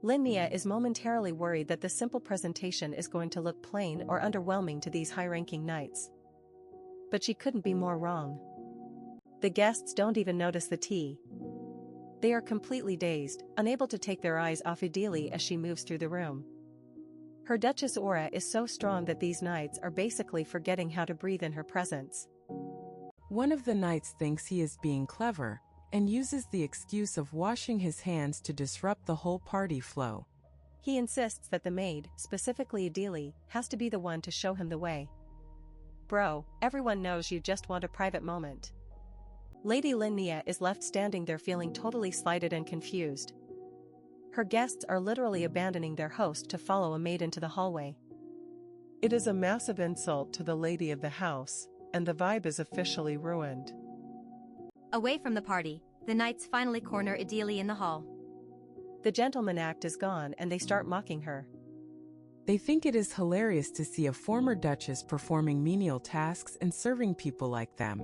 Linnea is momentarily worried that the simple presentation is going to look plain or underwhelming to these high-ranking knights. But she couldn't be more wrong. The guests don't even notice the tea. They are completely dazed, unable to take their eyes off Idili as she moves through the room. Her Duchess aura is so strong that these knights are basically forgetting how to breathe in her presence. One of the knights thinks he is being clever, and uses the excuse of washing his hands to disrupt the whole party flow. He insists that the maid, specifically Idili, has to be the one to show him the way. Bro, everyone knows you just want a private moment. Lady Linnea is left standing there feeling totally slighted and confused. Her guests are literally abandoning their host to follow a maid into the hallway. It is a massive insult to the lady of the house, and the vibe is officially ruined. Away from the party, the knights finally corner Idili in the hall. The gentleman act is gone and they start mocking her. They think it is hilarious to see a former duchess performing menial tasks and serving people like them.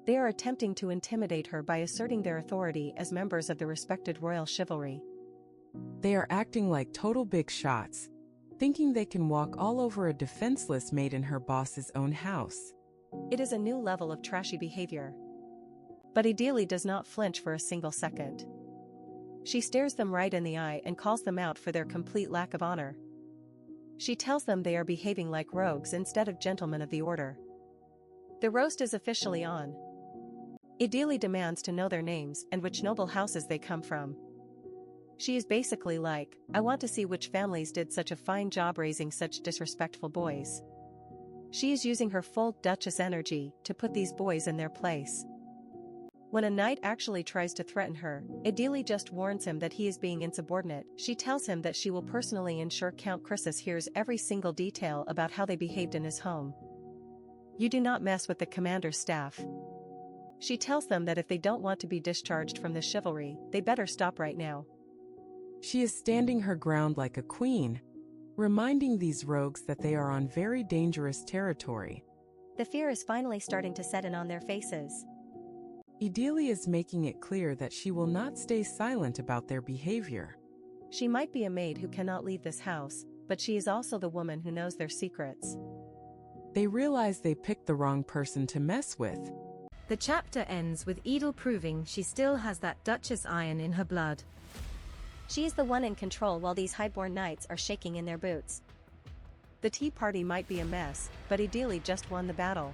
They are attempting to intimidate her by asserting their authority as members of the respected royal chivalry. They are acting like total big shots, thinking they can walk all over a defenseless maid in her boss's own house. It is a new level of trashy behavior. But Idili does not flinch for a single second. She stares them right in the eye and calls them out for their complete lack of honor. She tells them they are behaving like rogues instead of gentlemen of the order. The roast is officially on. Idili demands to know their names and which noble houses they come from. She is basically like, I want to see which families did such a fine job raising such disrespectful boys. She is using her full Duchess energy to put these boys in their place. When a knight actually tries to threaten her, Idili just warns him that he is being insubordinate. She tells him that she will personally ensure Count Chrysis hears every single detail about how they behaved in his home. You do not mess with the commander's staff. She tells them that if they don't want to be discharged from the chivalry, they better stop right now. She is standing her ground like a queen, reminding these rogues that they are on very dangerous territory. The fear is finally starting to set in on their faces. Idili is making it clear that she will not stay silent about their behavior. She might be a maid who cannot leave this house, but she is also the woman who knows their secrets. They realize they picked the wrong person to mess with. The chapter ends with Edel proving she still has that Duchess iron in her blood. She is the one in control while these highborn knights are shaking in their boots. The tea party might be a mess, but Idili just won the battle.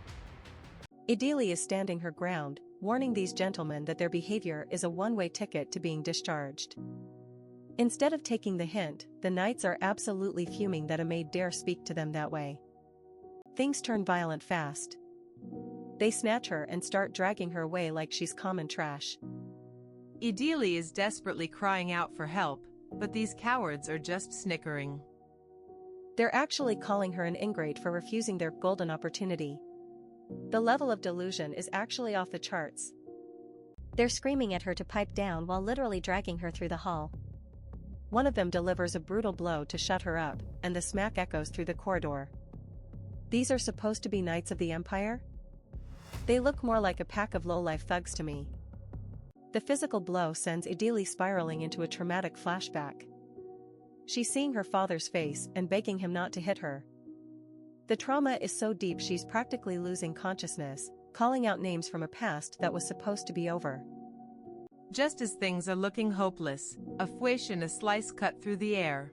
Idili is standing her ground, warning these gentlemen that their behavior is a one-way ticket to being discharged. Instead of taking the hint, the knights are absolutely fuming that a maid dare speak to them that way. Things turn violent fast. They snatch her and start dragging her away like she's common trash. Idili is desperately crying out for help, but these cowards are just snickering. They're actually calling her an ingrate for refusing their golden opportunity. The level of delusion is actually off the charts. They're screaming at her to pipe down while literally dragging her through the hall. One of them delivers a brutal blow to shut her up, and the smack echoes through the corridor. These are supposed to be knights of the Empire? They look more like a pack of low-life thugs to me. The physical blow sends Idili spiraling into a traumatic flashback. She's seeing her father's face and begging him not to hit her. The trauma is so deep she's practically losing consciousness, calling out names from a past that was supposed to be over. Just as things are looking hopeless, a fwish and a slice cut through the air.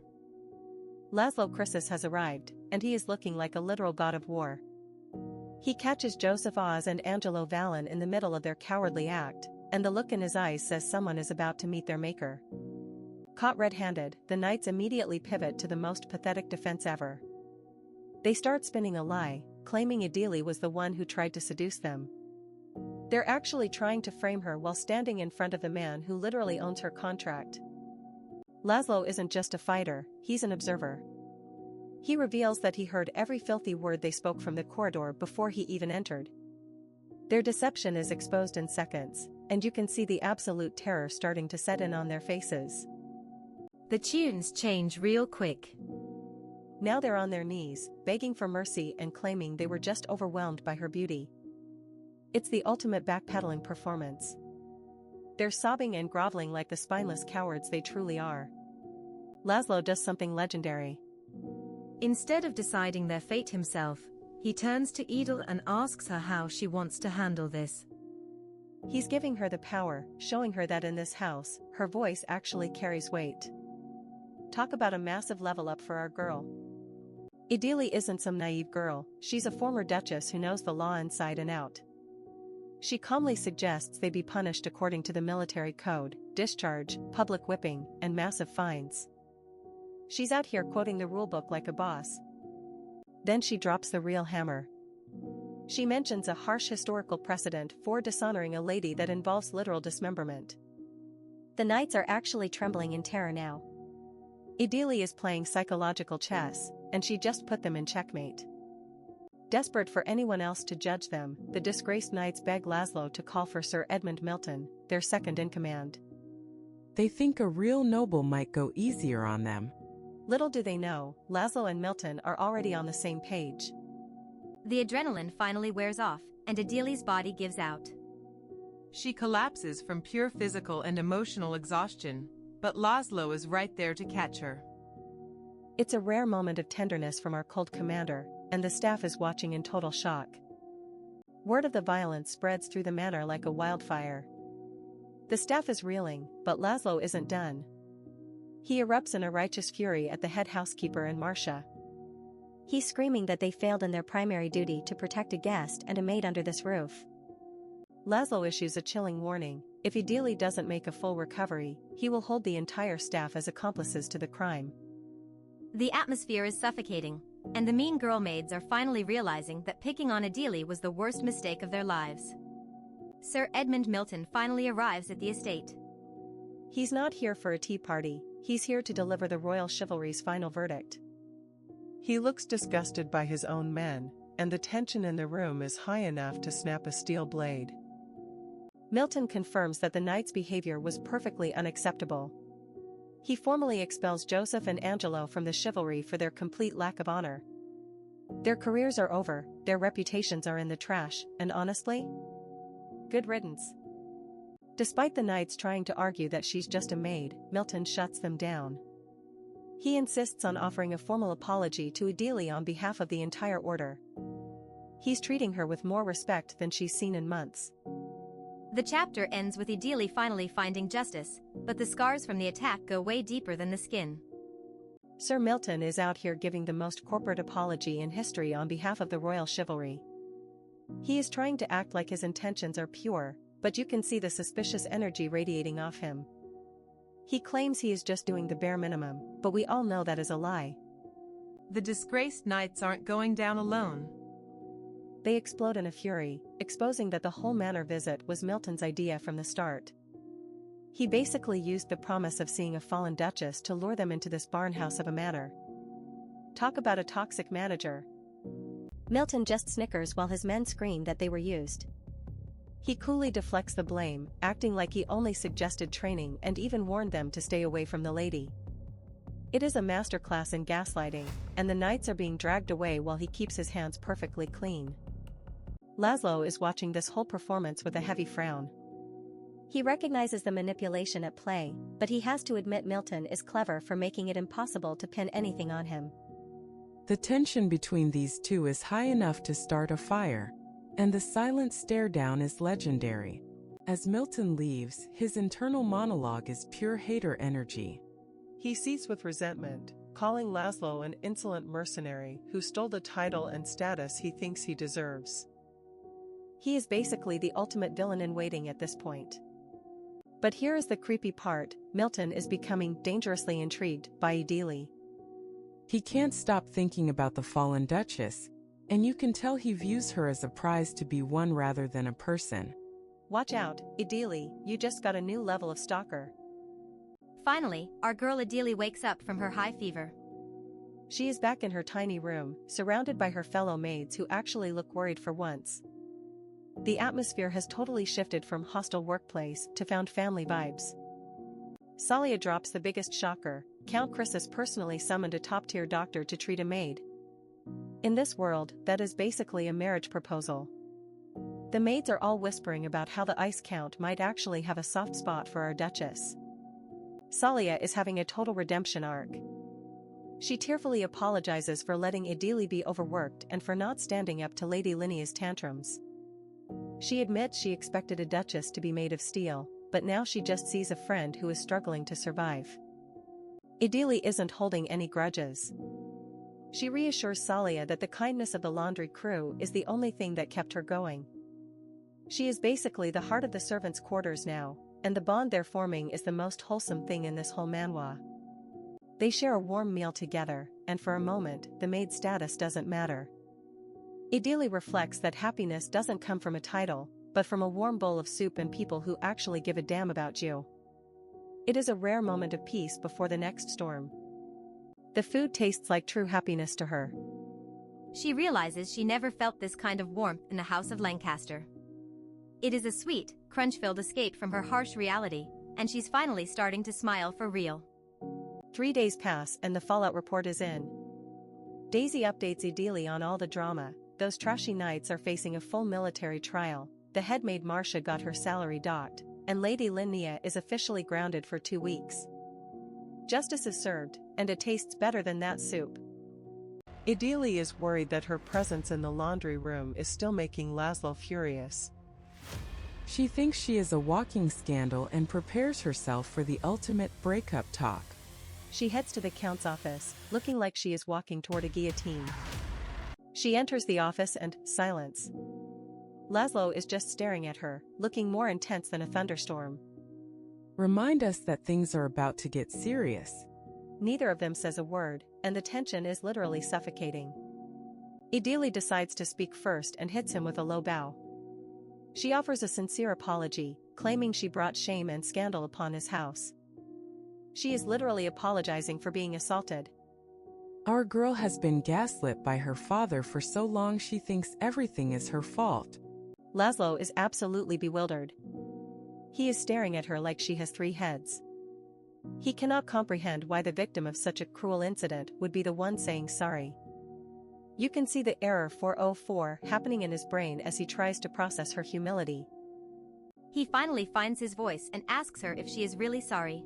Laszlo Chrysis has arrived, and he is looking like a literal god of war. He catches Joseph Oz and Angelo Vallon in the middle of their cowardly act, and the look in his eyes says someone is about to meet their maker. Caught red-handed, the knights immediately pivot to the most pathetic defense ever. They start spinning a lie, claiming Idili was the one who tried to seduce them. They're actually trying to frame her while standing in front of the man who literally owns her contract. Laszlo isn't just a fighter, he's an observer. He reveals that he heard every filthy word they spoke from the corridor before he even entered. Their deception is exposed in seconds, and you can see the absolute terror starting to set in on their faces. The tunes change real quick. Now they're on their knees, begging for mercy and claiming they were just overwhelmed by her beauty. It's the ultimate backpedaling performance. They're sobbing and groveling like the spineless cowards they truly are. Laszlo does something legendary. Instead of deciding their fate himself, he turns to Idil and asks her how she wants to handle this. He's giving her the power, showing her that in this house, her voice actually carries weight. Talk about a massive level up for our girl. Idili isn't some naive girl, she's a former Duchess who knows the law inside and out. She calmly suggests they be punished according to the military code: discharge, public whipping, and massive fines. She's out here quoting the rulebook like a boss. Then she drops the real hammer. She mentions a harsh historical precedent for dishonoring a lady that involves literal dismemberment. The knights are actually trembling in terror now. Idili is playing psychological chess, and she just put them in checkmate. Desperate for anyone else to judge them, the disgraced knights beg Laszlo to call for Sir Edmund Milton, their second-in-command. They think a real noble might go easier on them. Little do they know, Laszlo and Milton are already on the same page. The adrenaline finally wears off, and Idili's body gives out. She collapses from pure physical and emotional exhaustion, but Laszlo is right there to catch her. It's a rare moment of tenderness from our cold commander, and the staff is watching in total shock. Word of the violence spreads through the manor like a wildfire. The staff is reeling, but Laszlo isn't done. He erupts in a righteous fury at the head housekeeper and Marcia. He's screaming that they failed in their primary duty to protect a guest and a maid under this roof. Laszlo issues a chilling warning: if Idili doesn't make a full recovery, he will hold the entire staff as accomplices to the crime. The atmosphere is suffocating, and the mean girl maids are finally realizing that picking on Idili was the worst mistake of their lives. Sir Edmund Milton finally arrives at the estate. He's not here for a tea party, he's here to deliver the royal chivalry's final verdict. He looks disgusted by his own men, and the tension in the room is high enough to snap a steel blade. Milton confirms that the knight's behavior was perfectly unacceptable. He formally expels Joseph and Angelo from the chivalry for their complete lack of honor. Their careers are over, their reputations are in the trash, and honestly? Good riddance. Despite the knights trying to argue that she's just a maid, Milton shuts them down. He insists on offering a formal apology to Idili on behalf of the entire order. He's treating her with more respect than she's seen in months. The chapter ends with Idili finally finding justice, but the scars from the attack go way deeper than the skin. Sir Milton is out here giving the most corporate apology in history on behalf of the royal chivalry. He is trying to act like his intentions are pure, but you can see the suspicious energy radiating off him. He claims he is just doing the bare minimum, but we all know that is a lie. The disgraced knights aren't going down alone. They explode in a fury, exposing that the whole manor visit was Milton's idea from the start. He basically used the promise of seeing a fallen duchess to lure them into this barnhouse of a manor. Talk about a toxic manager. Milton just snickers while his men scream that they were used. He coolly deflects the blame, acting like he only suggested training and even warned them to stay away from the lady. It is a masterclass in gaslighting, and the knights are being dragged away while he keeps his hands perfectly clean. Laszlo is watching this whole performance with a heavy frown. He recognizes the manipulation at play, but he has to admit Milton is clever for making it impossible to pin anything on him. The tension between these two is high enough to start a fire, and the silent stare-down is legendary. As Milton leaves, his internal monologue is pure hater energy. He seethes with resentment, calling Laszlo an insolent mercenary who stole the title and status he thinks he deserves. He is basically the ultimate villain in waiting at this point. But here is the creepy part, Milton is becoming dangerously intrigued by Idili. He can't stop thinking about the fallen Duchess, and you can tell he views her as a prize to be won rather than a person. Watch out, Idili, you just got a new level of stalker. Finally, our girl Idili wakes up from her high fever. She is back in her tiny room, surrounded by her fellow maids who actually look worried for once. The atmosphere has totally shifted from hostile workplace to found family vibes. Salia drops the biggest shocker. Count Chrysis personally summoned a top-tier doctor to treat a maid. In this world, that is basically a marriage proposal. The maids are all whispering about how the Ice Count might actually have a soft spot for our Duchess. Salia is having a total redemption arc. She tearfully apologizes for letting Idili be overworked and for not standing up to Lady Linnea's tantrums. She admits she expected a Duchess to be made of steel, but now she just sees a friend who is struggling to survive. Idili isn't holding any grudges. She reassures Salia that the kindness of the laundry crew is the only thing that kept her going. She is basically the heart of the servants' quarters now, and the bond they're forming is the most wholesome thing in this whole manhwa. They share a warm meal together, and for a moment, the maid status doesn't matter. Idili reflects that happiness doesn't come from a title, but from a warm bowl of soup and people who actually give a damn about you. It is a rare moment of peace before the next storm. The food tastes like true happiness to her. She realizes she never felt this kind of warmth in the House of Lancaster. It is a sweet, crunch-filled escape from her harsh reality, and she's finally starting to smile for real. 3 days pass and the fallout report is in. Daisy updates Idili on all the drama. Those trashy knights are facing a full military trial, the head maid Marcia got her salary docked, and Lady Linnea is officially grounded for 2 weeks. Justice is served, and it tastes better than that soup. Idili is worried that her presence in the laundry room is still making Laszlo furious. She thinks she is a walking scandal and prepares herself for the ultimate breakup talk. She heads to the Count's office, looking like she is walking toward a guillotine. She enters the office and, silence. Laszlo is just staring at her, looking more intense than a thunderstorm. Remind us that things are about to get serious. Neither of them says a word, and the tension is literally suffocating. Idili decides to speak first and hits him with a low bow. She offers a sincere apology, claiming she brought shame and scandal upon his house. She is literally apologizing for being assaulted. Our girl has been gaslit by her father for so long she thinks everything is her fault. Laszlo is absolutely bewildered. He is staring at her like she has 3 heads. He cannot comprehend why the victim of such a cruel incident would be the one saying sorry. You can see the error 404 happening in his brain as he tries to process her humility. He finally finds his voice and asks her if she is really sorry.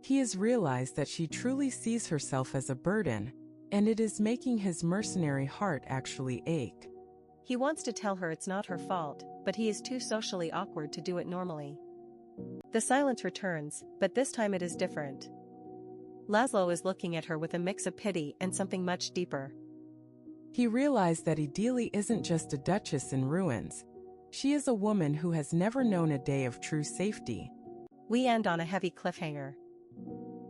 He has realized that she truly sees herself as a burden, and it is making his mercenary heart actually ache. He wants to tell her it's not her fault, but he is too socially awkward to do it normally. The silence returns, but this time it is different. Laszlo is looking at her with a mix of pity and something much deeper. He realized that Idili isn't just a duchess in ruins. She is a woman who has never known a day of true safety. We end on a heavy cliffhanger.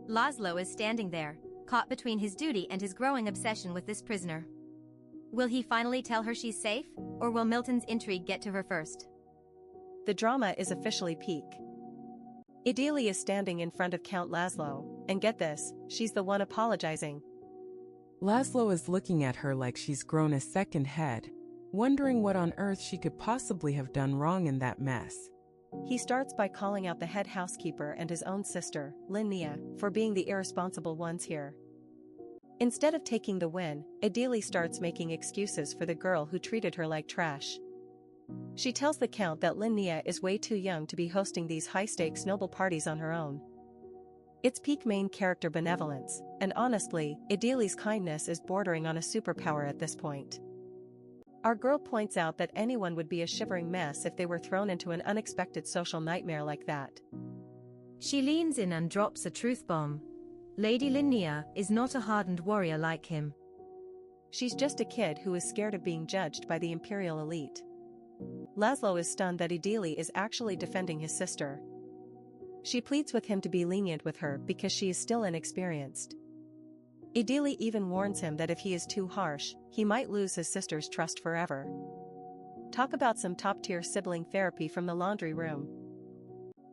Laszlo is standing there, caught between his duty and his growing obsession with this prisoner. Will he finally tell her she's safe, or will Milton's intrigue get to her first? The drama is officially peak. Idili is standing in front of Count Laszlo, and get this, she's the one apologizing. Laszlo is looking at her like she's grown a second head, wondering what on earth she could possibly have done wrong in that mess. He starts by calling out the head housekeeper and his own sister, Linnea, for being the irresponsible ones here. Instead of taking the win, Idili starts making excuses for the girl who treated her like trash. She tells the Count that Linnea is way too young to be hosting these high-stakes noble parties on her own. It's peak main character benevolence, and honestly, Idili's kindness is bordering on a superpower at this point. Our girl points out that anyone would be a shivering mess if they were thrown into an unexpected social nightmare like that. She leans in and drops a truth bomb. Lady Linnea is not a hardened warrior like him. She's just a kid who is scared of being judged by the imperial elite. Laszlo is stunned that Idili is actually defending his sister. She pleads with him to be lenient with her because she is still inexperienced. Idili even warns him that if he is too harsh, he might lose his sister's trust forever. Talk about some top-tier sibling therapy from the laundry room.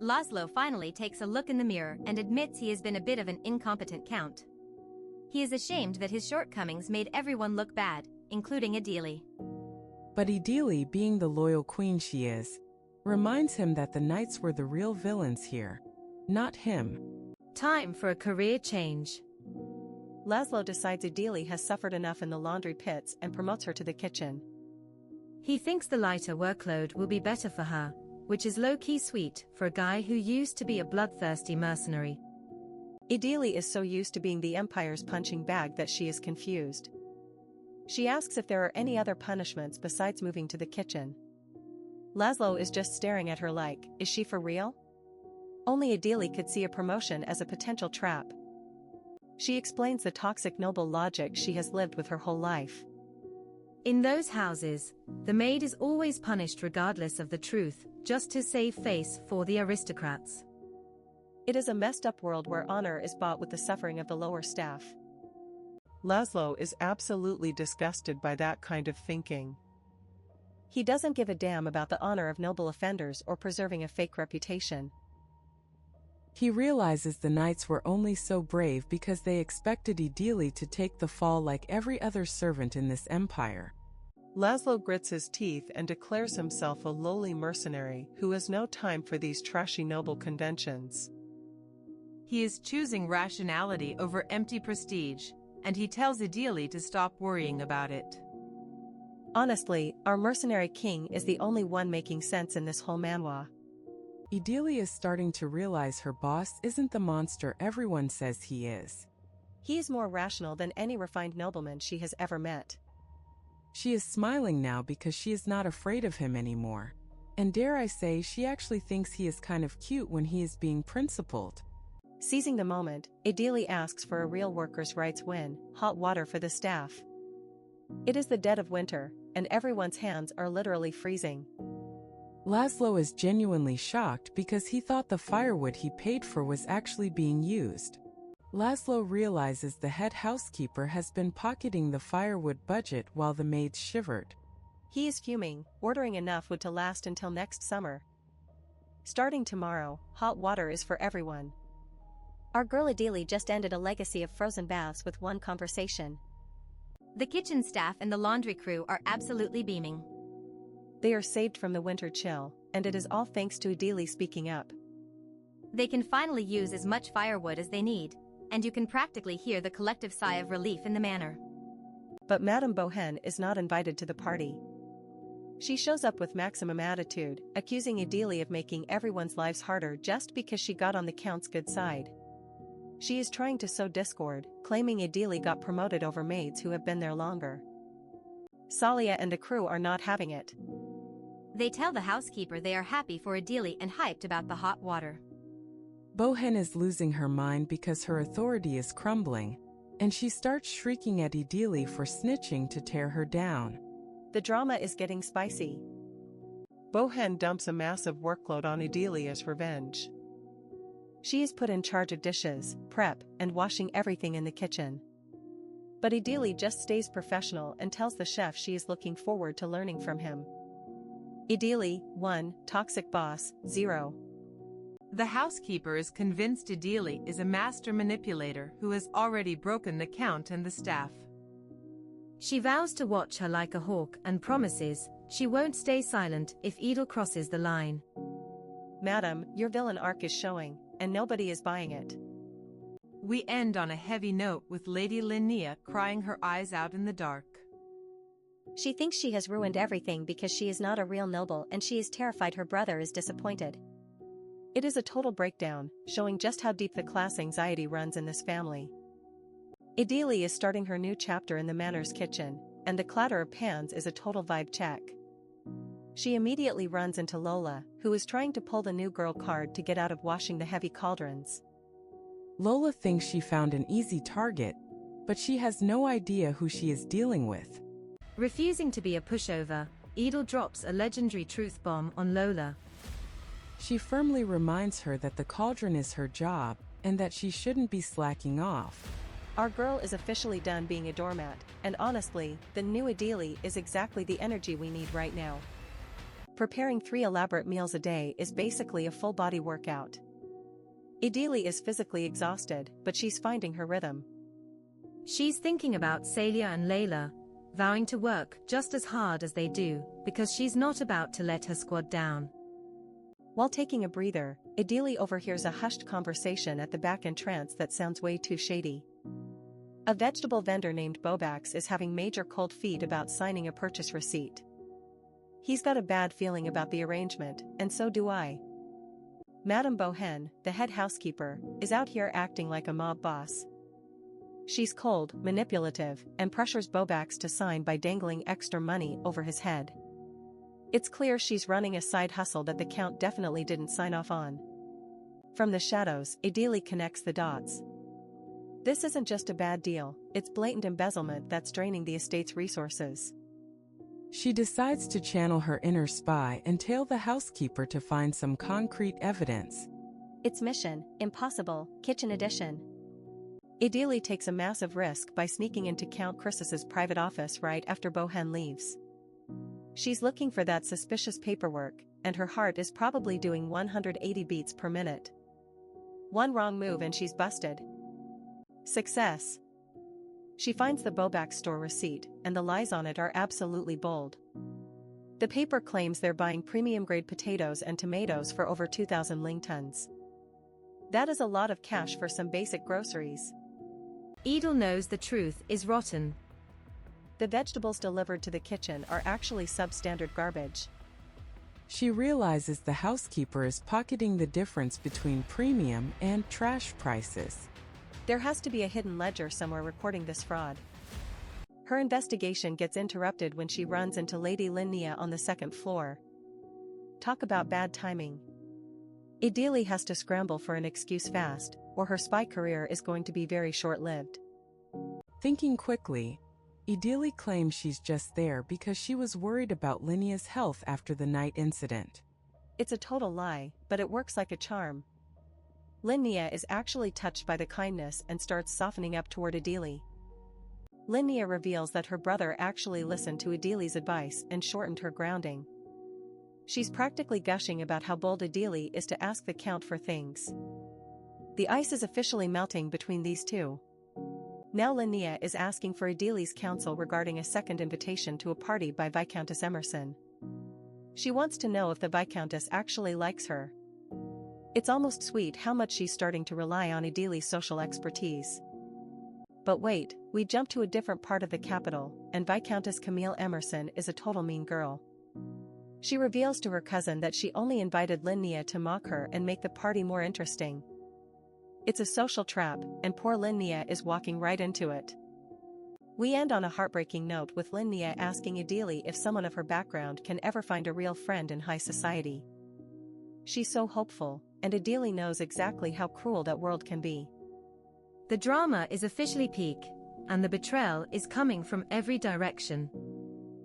Laszlo finally takes a look in the mirror and admits he has been a bit of an incompetent count. He is ashamed that his shortcomings made everyone look bad, including Idili. But Idili, being the loyal queen she is, reminds him that the knights were the real villains here, not him. Time for a career change. Laszlo decides Idili has suffered enough in the laundry pits and promotes her to the kitchen. He thinks the lighter workload will be better for her, which is low-key sweet for a guy who used to be a bloodthirsty mercenary. Idili is so used to being the Empire's punching bag that she is confused. She asks if there are any other punishments besides moving to the kitchen. Laszlo is just staring at her like, is she for real? Only Idili could see a promotion as a potential trap. She explains the toxic noble logic she has lived with her whole life. In those houses, the maid is always punished regardless of the truth, just to save face for the aristocrats. It is a messed up world where honor is bought with the suffering of the lower staff. Laszlo is absolutely disgusted by that kind of thinking. He doesn't give a damn about the honor of noble offenders or preserving a fake reputation. He realizes the knights were only so brave because they expected Idili to take the fall like every other servant in this empire. Laszlo grits his teeth and declares himself a lowly mercenary who has no time for these trashy noble conventions. He is choosing rationality over empty prestige, and he tells Idili to stop worrying about it. Honestly, our mercenary king is the only one making sense in this whole manhwa. Idili is starting to realize her boss isn't the monster everyone says he is. He is more rational than any refined nobleman she has ever met. She is smiling now because she is not afraid of him anymore. And dare I say, she actually thinks he is kind of cute when he is being principled. Seizing the moment, Idili asks for a real workers' rights win, hot water for the staff. It is the dead of winter, and everyone's hands are literally freezing. Laszlo is genuinely shocked because he thought the firewood he paid for was actually being used. Laszlo realizes the head housekeeper has been pocketing the firewood budget while the maids shivered. He is fuming, ordering enough wood to last until next summer. Starting tomorrow, hot water is for everyone. Our girl Idili just ended a legacy of frozen baths with one conversation. The kitchen staff and the laundry crew are absolutely beaming. They are saved from the winter chill, and it is all thanks to Idili speaking up. They can finally use as much firewood as they need, and you can practically hear the collective sigh of relief in the manor. But Madame Bohen is not invited to the party. She shows up with maximum attitude, accusing Idili of making everyone's lives harder just because she got on the count's good side. She is trying to sow discord, claiming Idili got promoted over maids who have been there longer. Salia and the crew are not having it. They tell the housekeeper they are happy for Idili and hyped about the hot water. Bohen is losing her mind because her authority is crumbling, and she starts shrieking at Idili for snitching to tear her down. The drama is getting spicy. Bohen dumps a massive workload on Idili as revenge. She is put in charge of dishes, prep, and washing everything in the kitchen. But Idili just stays professional and tells the chef she is looking forward to learning from him. Idili, 1, toxic boss, 0. The housekeeper is convinced Idili is a master manipulator who has already broken the count and the staff. She vows to watch her like a hawk and promises she won't stay silent if Idil crosses the line. Madam, your villain arc is showing, and nobody is buying it. We end on a heavy note with Lady Linnea crying her eyes out in the dark. She thinks she has ruined everything because she is not a real noble and she is terrified her brother is disappointed. It is a total breakdown, showing just how deep the class anxiety runs in this family. Idili is starting her new chapter in the manor's kitchen, and the clatter of pans is a total vibe check. She immediately runs into Lola, who is trying to pull the new girl card to get out of washing the heavy cauldrons. Lola thinks she found an easy target, but she has no idea who she is dealing with. Refusing to be a pushover, Idil drops a legendary truth bomb on Lola. She firmly reminds her that the cauldron is her job, and that she shouldn't be slacking off. Our girl is officially done being a doormat, and honestly, the new Adili is exactly the energy we need right now. Preparing 3 elaborate meals a day is basically a full-body workout. Adili is physically exhausted, but she's finding her rhythm. She's thinking about Celia and Layla, vowing to work just as hard as they do, because she's not about to let her squad down. While taking a breather, Adili overhears a hushed conversation at the back entrance that sounds way too shady. A vegetable vendor named Bobax is having major cold feet about signing a purchase receipt. He's got a bad feeling about the arrangement, and so do I. Madame Bohen, the head housekeeper, is out here acting like a mob boss. She's cold, manipulative, and pressures Bobax to sign by dangling extra money over his head. It's clear she's running a side hustle that the Count definitely didn't sign off on. From the shadows, Adili connects the dots. This isn't just a bad deal, it's blatant embezzlement that's draining the estate's resources. She decides to channel her inner spy and tell the housekeeper to find some concrete evidence. It's Mission Impossible, Kitchen Edition. Adili takes a massive risk by sneaking into Count Chrisus's private office right after Bohen leaves. She's looking for that suspicious paperwork, and her heart is probably doing 180 beats per minute. One wrong move and she's busted. Success. She finds the Bobax store receipt, and the lies on it are absolutely bold. The paper claims they're buying premium-grade potatoes and tomatoes for over 2,000 ling tons. That is a lot of cash for some basic groceries. Edel knows the truth is rotten. The vegetables delivered to the kitchen are actually substandard garbage. She realizes the housekeeper is pocketing the difference between premium and trash prices. There has to be a hidden ledger somewhere recording this fraud. Her investigation gets interrupted when she runs into Lady Linnea on the 2nd floor. Talk about bad timing. Adili has to scramble for an excuse fast, or her spy career is going to be very short-lived. Thinking quickly, Adili claims she's just there because she was worried about Linnea's health after the night incident. It's a total lie, but it works like a charm. Linnea is actually touched by the kindness and starts softening up toward Adili. Linnea reveals that her brother actually listened to Adili's advice and shortened her grounding. She's practically gushing about how bold Adili is to ask the Count for things. The ice is officially melting between these two. Now Linnea is asking for Adili's counsel regarding a second invitation to a party by Viscountess Emerson. She wants to know if the Viscountess actually likes her. It's almost sweet how much she's starting to rely on Adili's social expertise. But wait, we jump to a different part of the capital, and Viscountess Camille Emerson is a total mean girl. She reveals to her cousin that she only invited Linnea to mock her and make the party more interesting. It's a social trap, and poor Linnea is walking right into it. We end on a heartbreaking note with Linnea asking Adili if someone of her background can ever find a real friend in high society. She's so hopeful, and Adili knows exactly how cruel that world can be. The drama is officially peak, and the betrayal is coming from every direction.